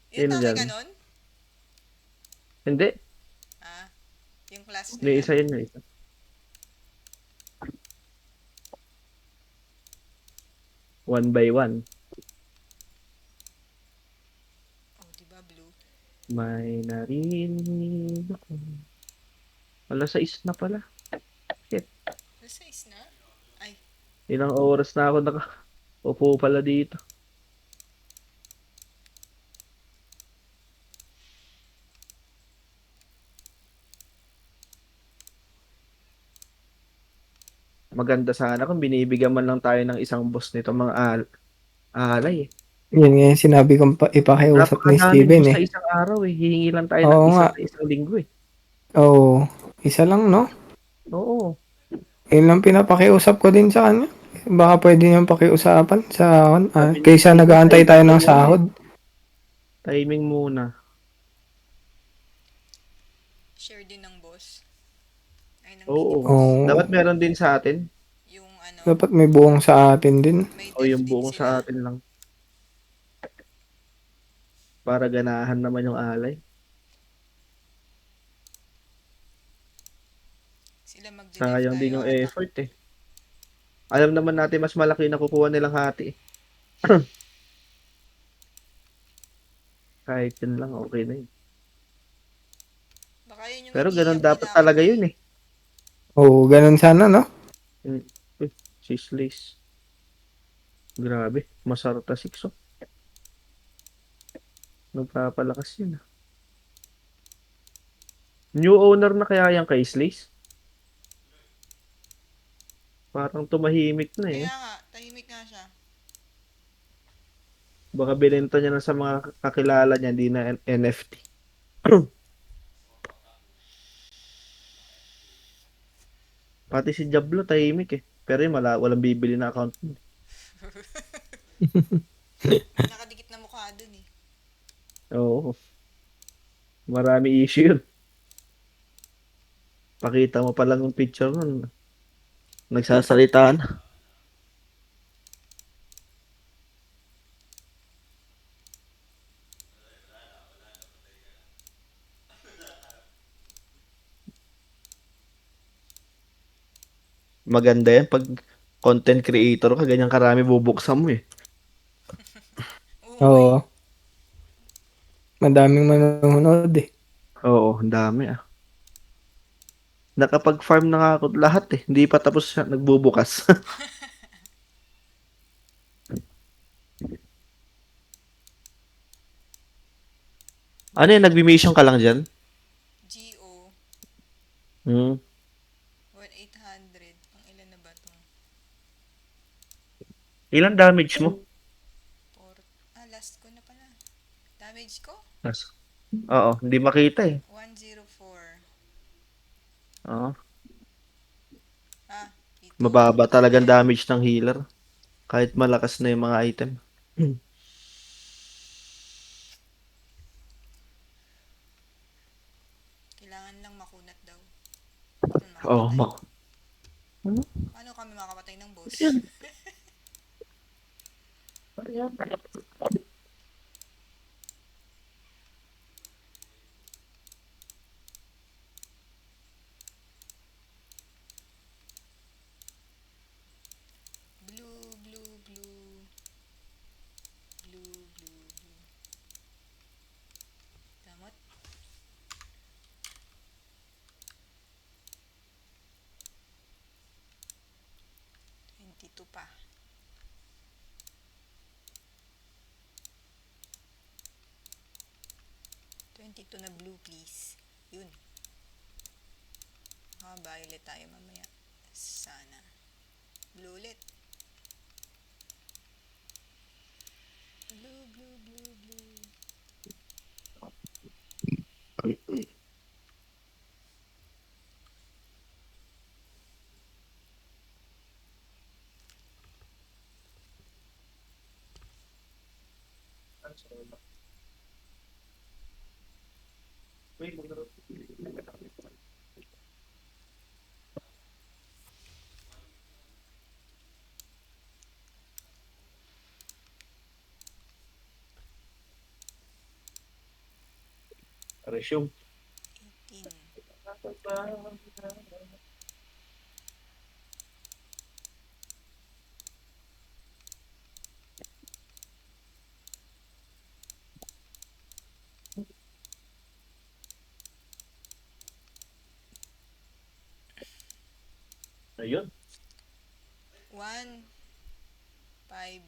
Sino Yung dyan? taki ganon? Hindi. Yung class na May yan? isa yun. May isa. 1 by 1. May narinig ako. Wala sa is na pala. Alas 6 na? Ay, Ilang oras na ako nakaupo pala dito. Maganda sana kung binibigyan man lang tayo ng isang boss nito mga alay eh. Yun nga yung sinabi kong ipakiusap ni Napakadaming Steven boss eh. sa isang araw eh. Hihingi lang tayo ng Oo isa nga. sa isang linggo eh. Oo. Isa lang, no? Oo. Yun lang pinapakiusap ko din sa kanya. Baka pwede niyang pakiusapan sa Sabi ni kaysa Steven, nag-aantay tayo timing ng muna eh. sahod. Timing muna. share din ng boss. Ay, ng Oo. mini boss. Oo. Dapat meron din sa atin. Yung ano, Dapat may buong sa atin din. may O def yung din buong sila. sa atin lang. Para ganahan naman yung alay. Sila magde-def Sayang din tayo yung ata. effort eh. Alam naman natin mas malaki na kukuha nilang hati eh. Kahit yun lang, okay na yun. Baka yun yung Pero hindi ganun yung dapat kailangan talaga mo yun eh. Oo, ganun sana, no? Sislis. Grabe, Masarta 6 oh. Nagpapalakas yun ah. New owner na kaya yan kay Slice? Parang tumahimik na eh. Kaya nga, tahimik nga siya. Baka binenta niya na sa mga kakilala niya, hindi na NFT. Pati si Diablo tahimik eh. Pero yun, walang bibili na account mo. Nakadikit na mukha dun eh. Oo. Marami issue yun. Pakita mo pa lang yung picture nun. Nagsasalita na. Maganda yan pag content creator ka, ganyan karami bubuksan mo eh. Oo. Madaming manonood eh. Oo, ang dami ah. Nakapag-farm na nga ako lahat eh. Hindi pa tapos siya, nagbubukas. Ano yun, nagbi-mission ka lang dyan? GO, Hmm. 1,800. Ang ilan na ba to? Ilan damage mo? Last ko na pala. Damage ko? Oo, hindi makita eh. 104. Oo. Ito. Mababa talagang damage ng healer. Kahit malakas na yung mga item. Kailangan lang makunat daw. Oo, Paano kami makapatay ng boss? Yan. Blue, blue, blue. Blue, blue, blue. Damot. Two pa. $22 na blue, please. Yun. Violet tayo mamaya. Sana. Blue ulit. Blue, blue, blue, blue. Resume. 18. Ayun. 1, 5,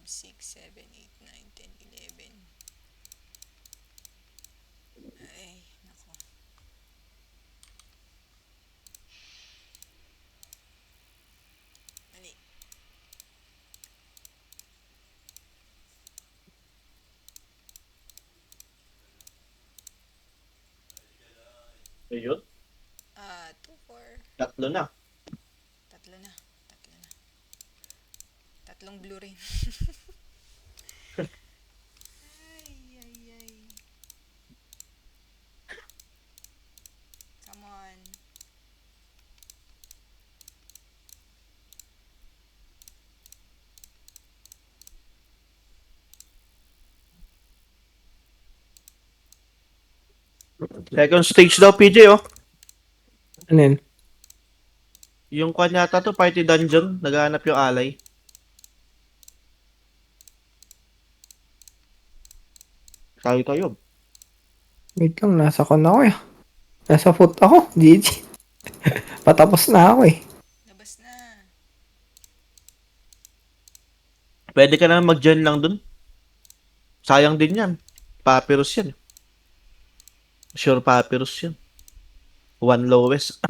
6, 7, 8, 9, 10, 11. Ay, nako. Mali. Ayun. 2, 4. Tatlo na. Tatlo na. Tatlo na. Tatlong blue rin. Ay, ay, ay. Come on. Second stage daw, PJ, oh. Ano yun? Yung kwan yata to, party dungeon. Naghahanap yung alay. Tayo. Wait lang, nasa kon ako eh. Nasa foot ako, GG. Patapos na ako eh. Labas na. Pwede ka na mag-gen lang dun. Sayang din yan. Papyrus yan. Sure papyrus yan. One lowest.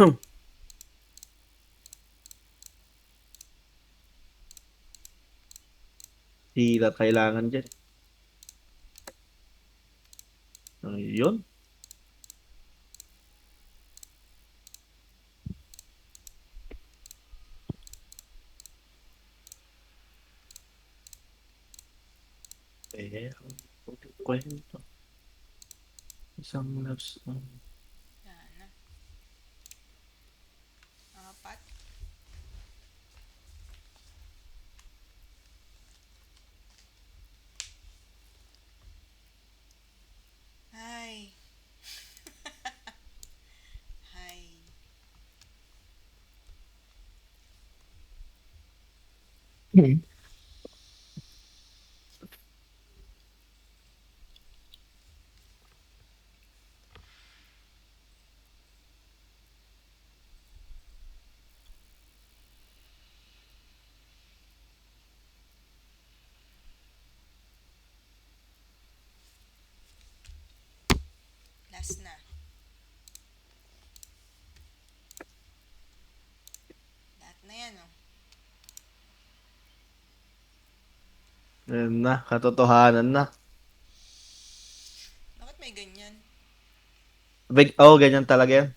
Hila kailangan dyan. Ayun. Kwento. Isang love song. Yan na. 4. Ay. Ay. Hmm. Last na. Lahat na yan, oh. Ayun na, katotohanan na. Bakit may ganyan? Ganyan talaga yan.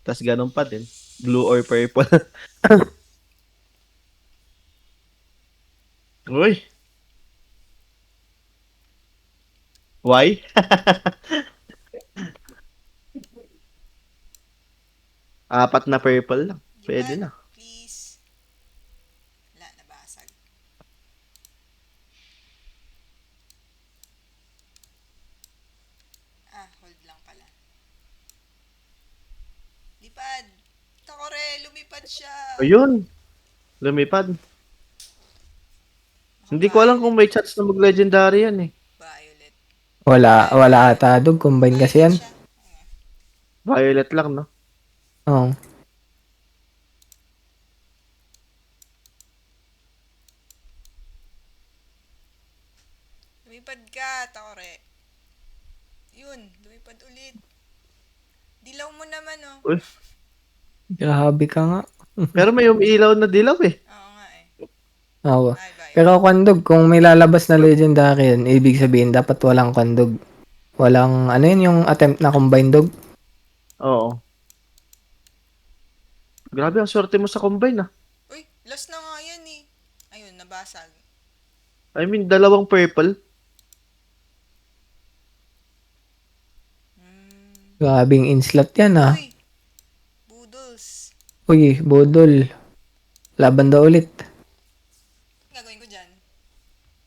Tas ganun pa din. Blue or purple. Uy. Why? Apat na purple lang. Pwede Lipad, na. please. Wala, nabasag. Hold lang pala. Lipad. Takore, lumipad siya. Ayun. Lumipad. Hindi ko alam kung may chance na mag-legendary yan eh. Violet. Wala ata dog, combine kasi yan. Siya. Violet lang, no? Oo. Lumipad ka, Takore. Yun, lumipad ulit. Dilaw mo naman, oh. Uy. Grabe ka nga. Pero may umiilaw na dilaw eh. Oo nga eh. Oo. Ay, Violet. Pero kwandog, kung may lalabas na legendary yun, ibig sabihin dapat walang kwandog. Walang, ano yun, yung attempt na combine dog? Oo. Grabe ang swerte mo sa combine ah. Uy, last na nga yan eh. Ayun, nabasag. I mean, dalawang purple. Grabing inslot yan ah. Uy, Boodles. Uy, bodol. Laban daw ulit. Gagawin ko dyan.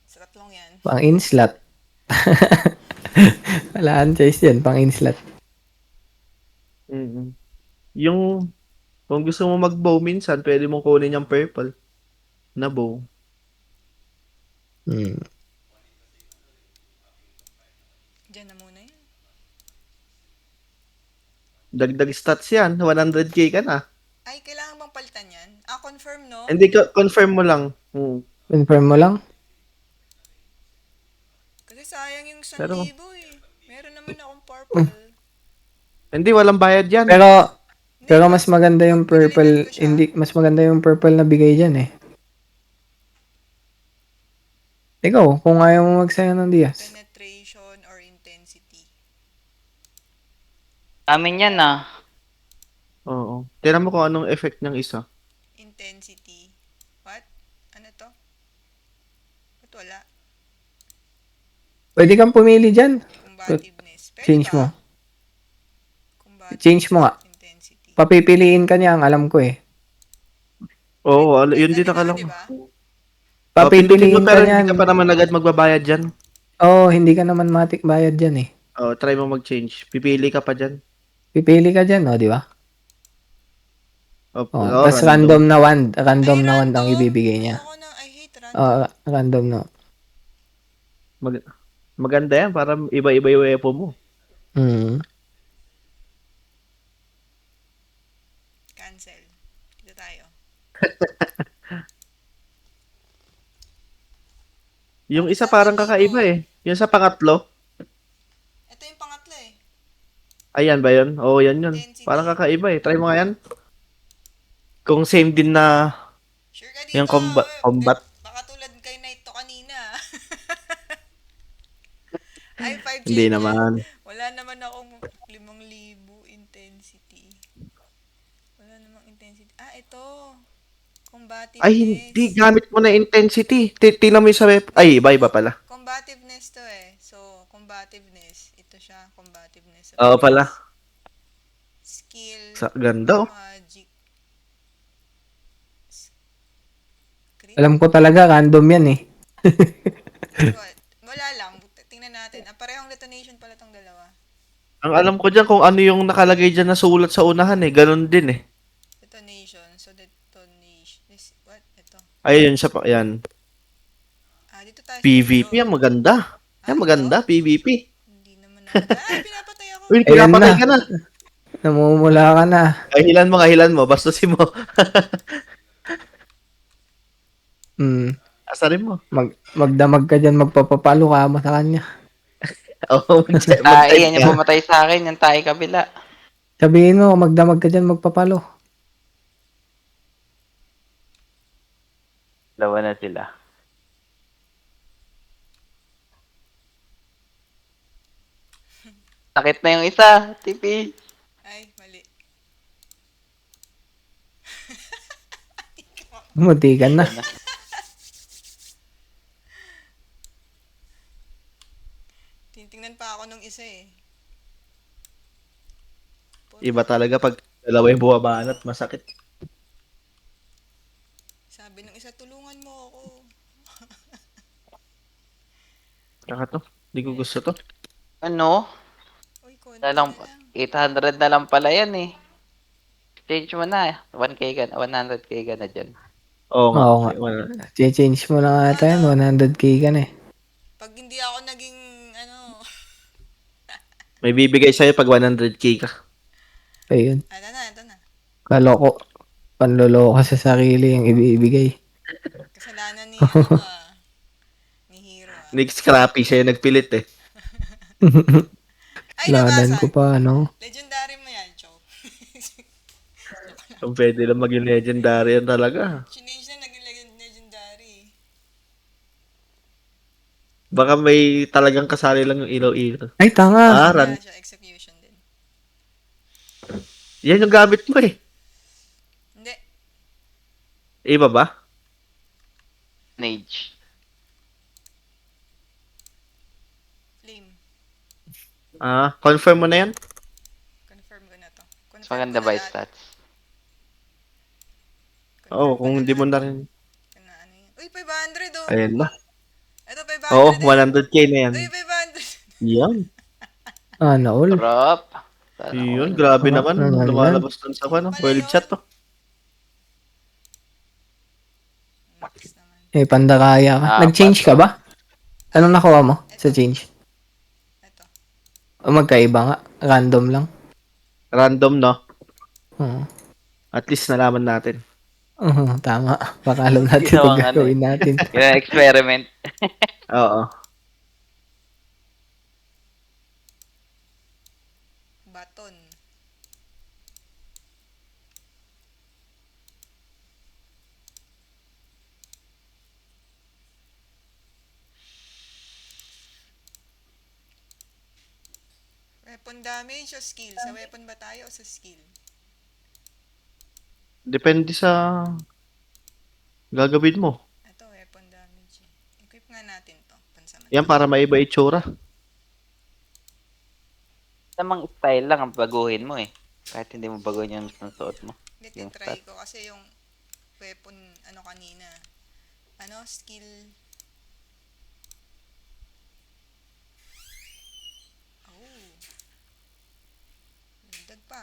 Sa tatlong yan. Pang inslot. Wala ang choice yan, pang inslot. Mm-hmm. Yung, kung gusto mo mag-bow minsan, pwede mong kunin yung purple na bow. Hmm. Dyan na muna yan. Dagdag stats yan. 100k ka na. Ay, kailangan bang palitan yan? Ah, confirm, no? Hindi ka, confirm mo lang. Confirm mo lang. Kasi sayang yung 1,000 Pero- eh. Meron naman akong purple. Hindi, walang bayad yan. Pero mas maganda yung purple, hindi mas maganda yung purple na bigay diyan eh. Ikaw, kung ayaw mo magsaya ng Diaz. Penetration or intensity. Amin yan ah. Oo. Tira mo kung anong effect ng isa. Intensity. What? Ano to? Ba't wala? Pwede kang pumili diyan. Combativeness. Pwede Change ba? mo. Combativeness, Change mo nga. Intensity. Papipiliin ka niya, ang alam ko eh. Oo, yun din Pwede nakalang. naman, diba? Papipiliin pero ka hindi niyan. ka pa naman agad magbabayad dyan. Oo, hindi ka naman matik bayad diyan eh. Oh, try mo mag-change. Pipili ka pa dyan. Pipili ka diyan, di ba? Oh, Tapos random na wand ang ibibigay niya. Ayoko na, I hate random. Random no. Maganda yan para iba-iba yung weapon mo. Cancel. Dito tayo. Yung isa parang kakaiba eh. Yung sa pangatlo. Ito yung pangatlo eh. Ayan ba yun? Oo, yan yun. Intensity. Parang kakaiba eh. Try mo nga yan. Kung same din na Sure ka dito. yung combat. Baka tulad kay Knight to kanina. Ay, 5 Hindi naman. Wala naman akong 5,000 intensity. Wala namang intensity. Ah, ito. Combativeness. Ay, hindi. Gamit mo na intensity. Tingnan mo yung sa Ay, iba pala. Combativeness to eh. So, combativeness. Ito siya, combativeness. Oo pala. Skill. Sa ganda oh. Magic. Crit? Alam ko talaga, random yan eh. What? Wala lang. Tingnan natin. Ah, parehong detonation pala tong dalawa. Ang alam ko dyan kung ano yung nakalagay dyan na sulat sa unahan eh. Ganon din eh. Detonation. So, detonation. What? Ito. Ayun siya pa. Yan. Ah, dito tayo. sa PVP. dulo. Yan maganda. Yan maganda. PVP. Hindi naman ako. Ay, pinapatay ako. Uy, Ayan pinapatay na. ka na. Namumula ka na. Ay, hilan mo. Bastusin mo. Asarin mo. Magdamag ka dyan, magpapapalo ka mo sa kanya. Oo, Tae, yan yung pumatay sa akin, yung tae kabila. Sabihin mo, magdamag ka dyan, magpapalo. Dalawa na sila. Sakit na yung isa, tipi. Ay, mali. Muntikan na. Tinitingnan pa ako nung isa eh. Iba talaga pag dalawa yung buwabanat, masakit. Sabi nung isa, tulungan mo ako. Kaka to. Hindi ko gusto to. Ano? Uy, konti Na lang, na lang. 800 na lang pala yan eh. Change mo na. 1K ka na, 100K ka na dyan. Oo nga. Oo nga. Change mo na nga tayo, 100k ka na eh. Pag hindi ako naging, ano, May bibigay sa'yo pag 100k ka. Ayun. ito na. Kaloko. Panloloko sa sarili yung ibibigay. Kasalanan ni, ano ni Hero Nick Scrappy, siya yung nagpilit eh. Ay, Ladan nabasa. ko pa, ano? Legendary mo yan, Chow. Kung pwede lang maging legendary yan talaga. Change na naging legendary. Baka may talagang kasali lang yung ilaw-ilaw. Ay, tanga. Ran. Kaya siya execution din. Yan yung gamit mo eh. Hindi. Iba ba? Nage. Flame. Confirm mo na yan? Confirm ko na to. Mas maganda ba yung stats? Oo, kung hindi mo na rin. Ano yan? Uy, 500 oh. Ayan na. Ito, 500 Oo, eh. 100k na yan. Uy, 500. Yan. All. Drop. Yun, grabe naman. Ano naman? Lumalabas dun sa ano. World chat to. Max naman. Pandakaya ka. Nag-change ka ba? Anong nakuha mo sa change? Ito. O magkaiba nga. Random lang. Random, no? Oo. At least nalaman natin. Oo, tama. Baka alam natin Ginawang pag gagawin natin. Yung experiment. Oo. Baton. Weapon damage o skill? Sa weapon ba tayo o sa skill? Depende sa gagawin mo. Ito, weapon damage eh. Equip nga natin to. Pansamantala. Yan para maiba itsura. Tamang style lang ang baguhin mo eh. Kahit hindi mo baguhin yung suot mo. Hindi, Yung try stat. ko kasi yung weapon, ano kanina. Ano, skill. Oh. Dagdag pa.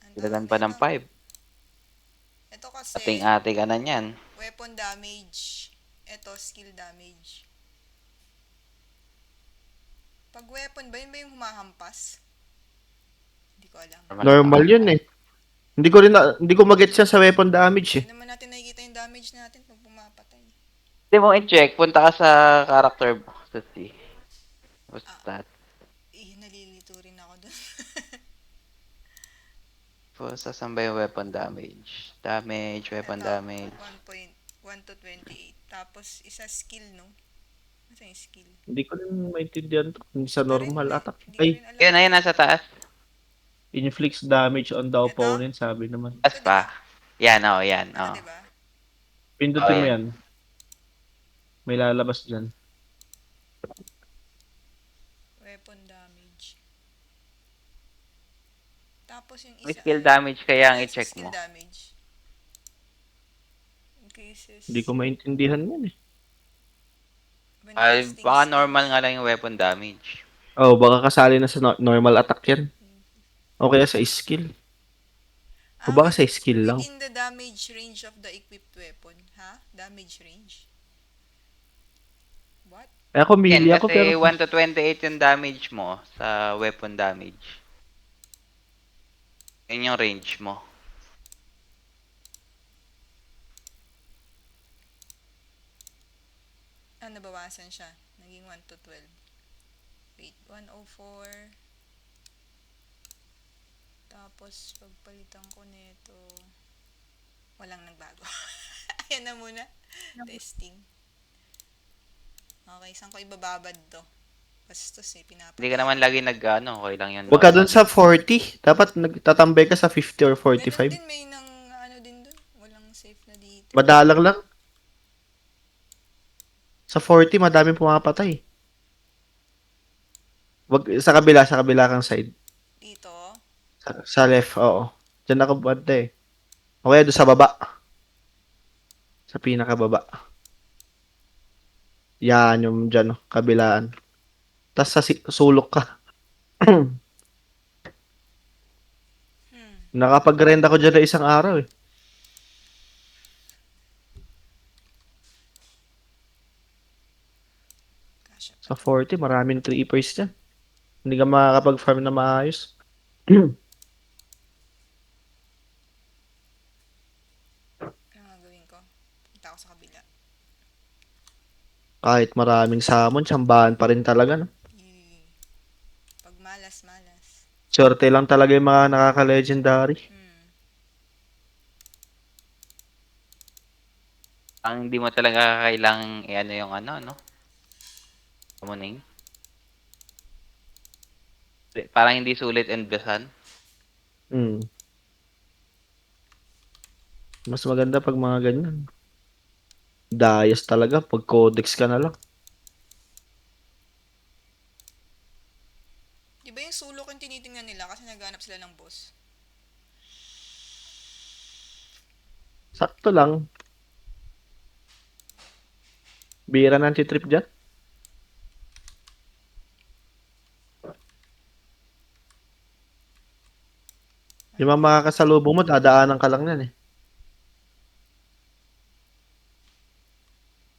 Ang Ilagan tawag pa ng nito? 5. Ito kasi, Ating-ate ka na niyan. weapon damage. Ito, skill damage. Pag weapon ba, yun ba yung humahampas? Hindi ko alam. Normal yun eh. Hindi ko magets yan sa weapon damage eh. Hindi naman natin nakikita yung damage natin pag pumapatay. Hindi mo i-check. Punta ka sa character mo. Sa C. What's that? Nalilito rin ako dun. Saan ba yung weapon damage? Damage, weapon Ito, damage. 1 to 28. Tapos, isa skill, no? Ano yung skill? Hindi ko rin maintindihan to. Hindi sa Ito rin, normal hindi- attack. Hindi ko Ay, rin alam. Yun, ayun, nasa taas. inflicts damage on the Ito? opponent, sabi naman. Taas pa. Yan, oh, yan. Ano, Oh. diba? Pindutin Oh, mo yan. yan. May lalabas dyan. Weapon damage. Tapos yung May isa skill ay- damage kaya ang Ano yung i-check skill mo. damage? Increases. Hindi ko maintindihan yan eh. when Ay, casting baka spells. normal nga lang yung weapon damage. Oh, baka kasali na sa normal attack yan. O kaya sa skill. O baka sa skill lang. Within the damage range of the equipped weapon. Ha? Damage range? What? Eh ako Yan, melee ako kasi pero 1 to 28 yung damage mo sa weapon damage. Yun yung range mo. Nabawasan siya. Naging 1 to 12. Wait, 104. Tapos, pagpalitan ko nito, walang nagbago. Ayan na muna. Testing. Okay, saan ko ibababad to? Bastos eh, pinapatay. Hindi ka naman lagi nag-ano, okay lang yan. wag ka dun sa 40. Dapat nagtatambay ka sa 50 or Ganun 45. din, may nang ano din dun. Walang safe na dito. Madalang lang. Sa 40, madaming pumapatay. Wag sa kabila kang side. Dito. Sa left, oo. Diyan ako banda eh. O kaya doon sa baba. Sa pinakababa. Yan, yung dyan, oh, kabilaan. Tapos sa sulok ka. Nakapag-rent ako dyan na isang araw eh. Kasha pa. Sa 40, maraming creepers dyan. Hindi ka makakapag-farm na maayos. Ano gagawin ko? Punta ako sa kabila. Kahit maraming summon, tsambahan pa rin talaga. No? Pag malas. Swerte lang talaga yung mga nakaka-legendary. Ang hindi mo talaga kailangang i-ano yung ano, no? Summoning. Parang hindi sulit enbesan. Hmm. Mas maganda pag mga ganyan. Dayas talaga, pag codex ka na lang. Di ba yung sulok yung tinitingnan nila kasi naghanap sila ng boss? Sakto lang. Bira ng trip dyan. Yung mga makakasalubong mo, dadaanan ka lang yan eh.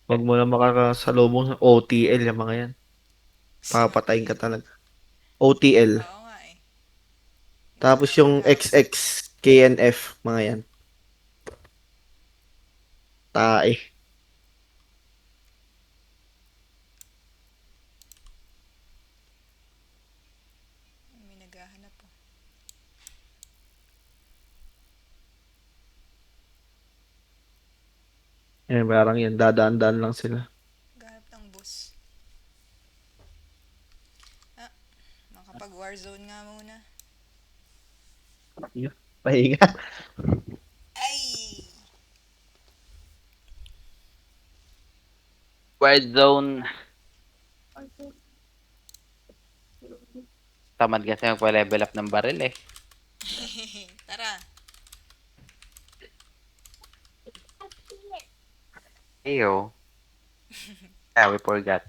Huwag mo na makakasalubong sa OTL yung mga yan. Papatayin ka talaga. OTL. Oo nga eh. Tapos yung XX, KNF, mga yan. Tae. May naghahanap po. Parang yan, dadaan-daan lang sila. Naghahanap ng bus. Makapag Warzone nga muna. Pahinga. Ay! Wild zone. Tamad kasi magpa-level up ng baril eh. Tara. Eyo. Yeah, we forgot.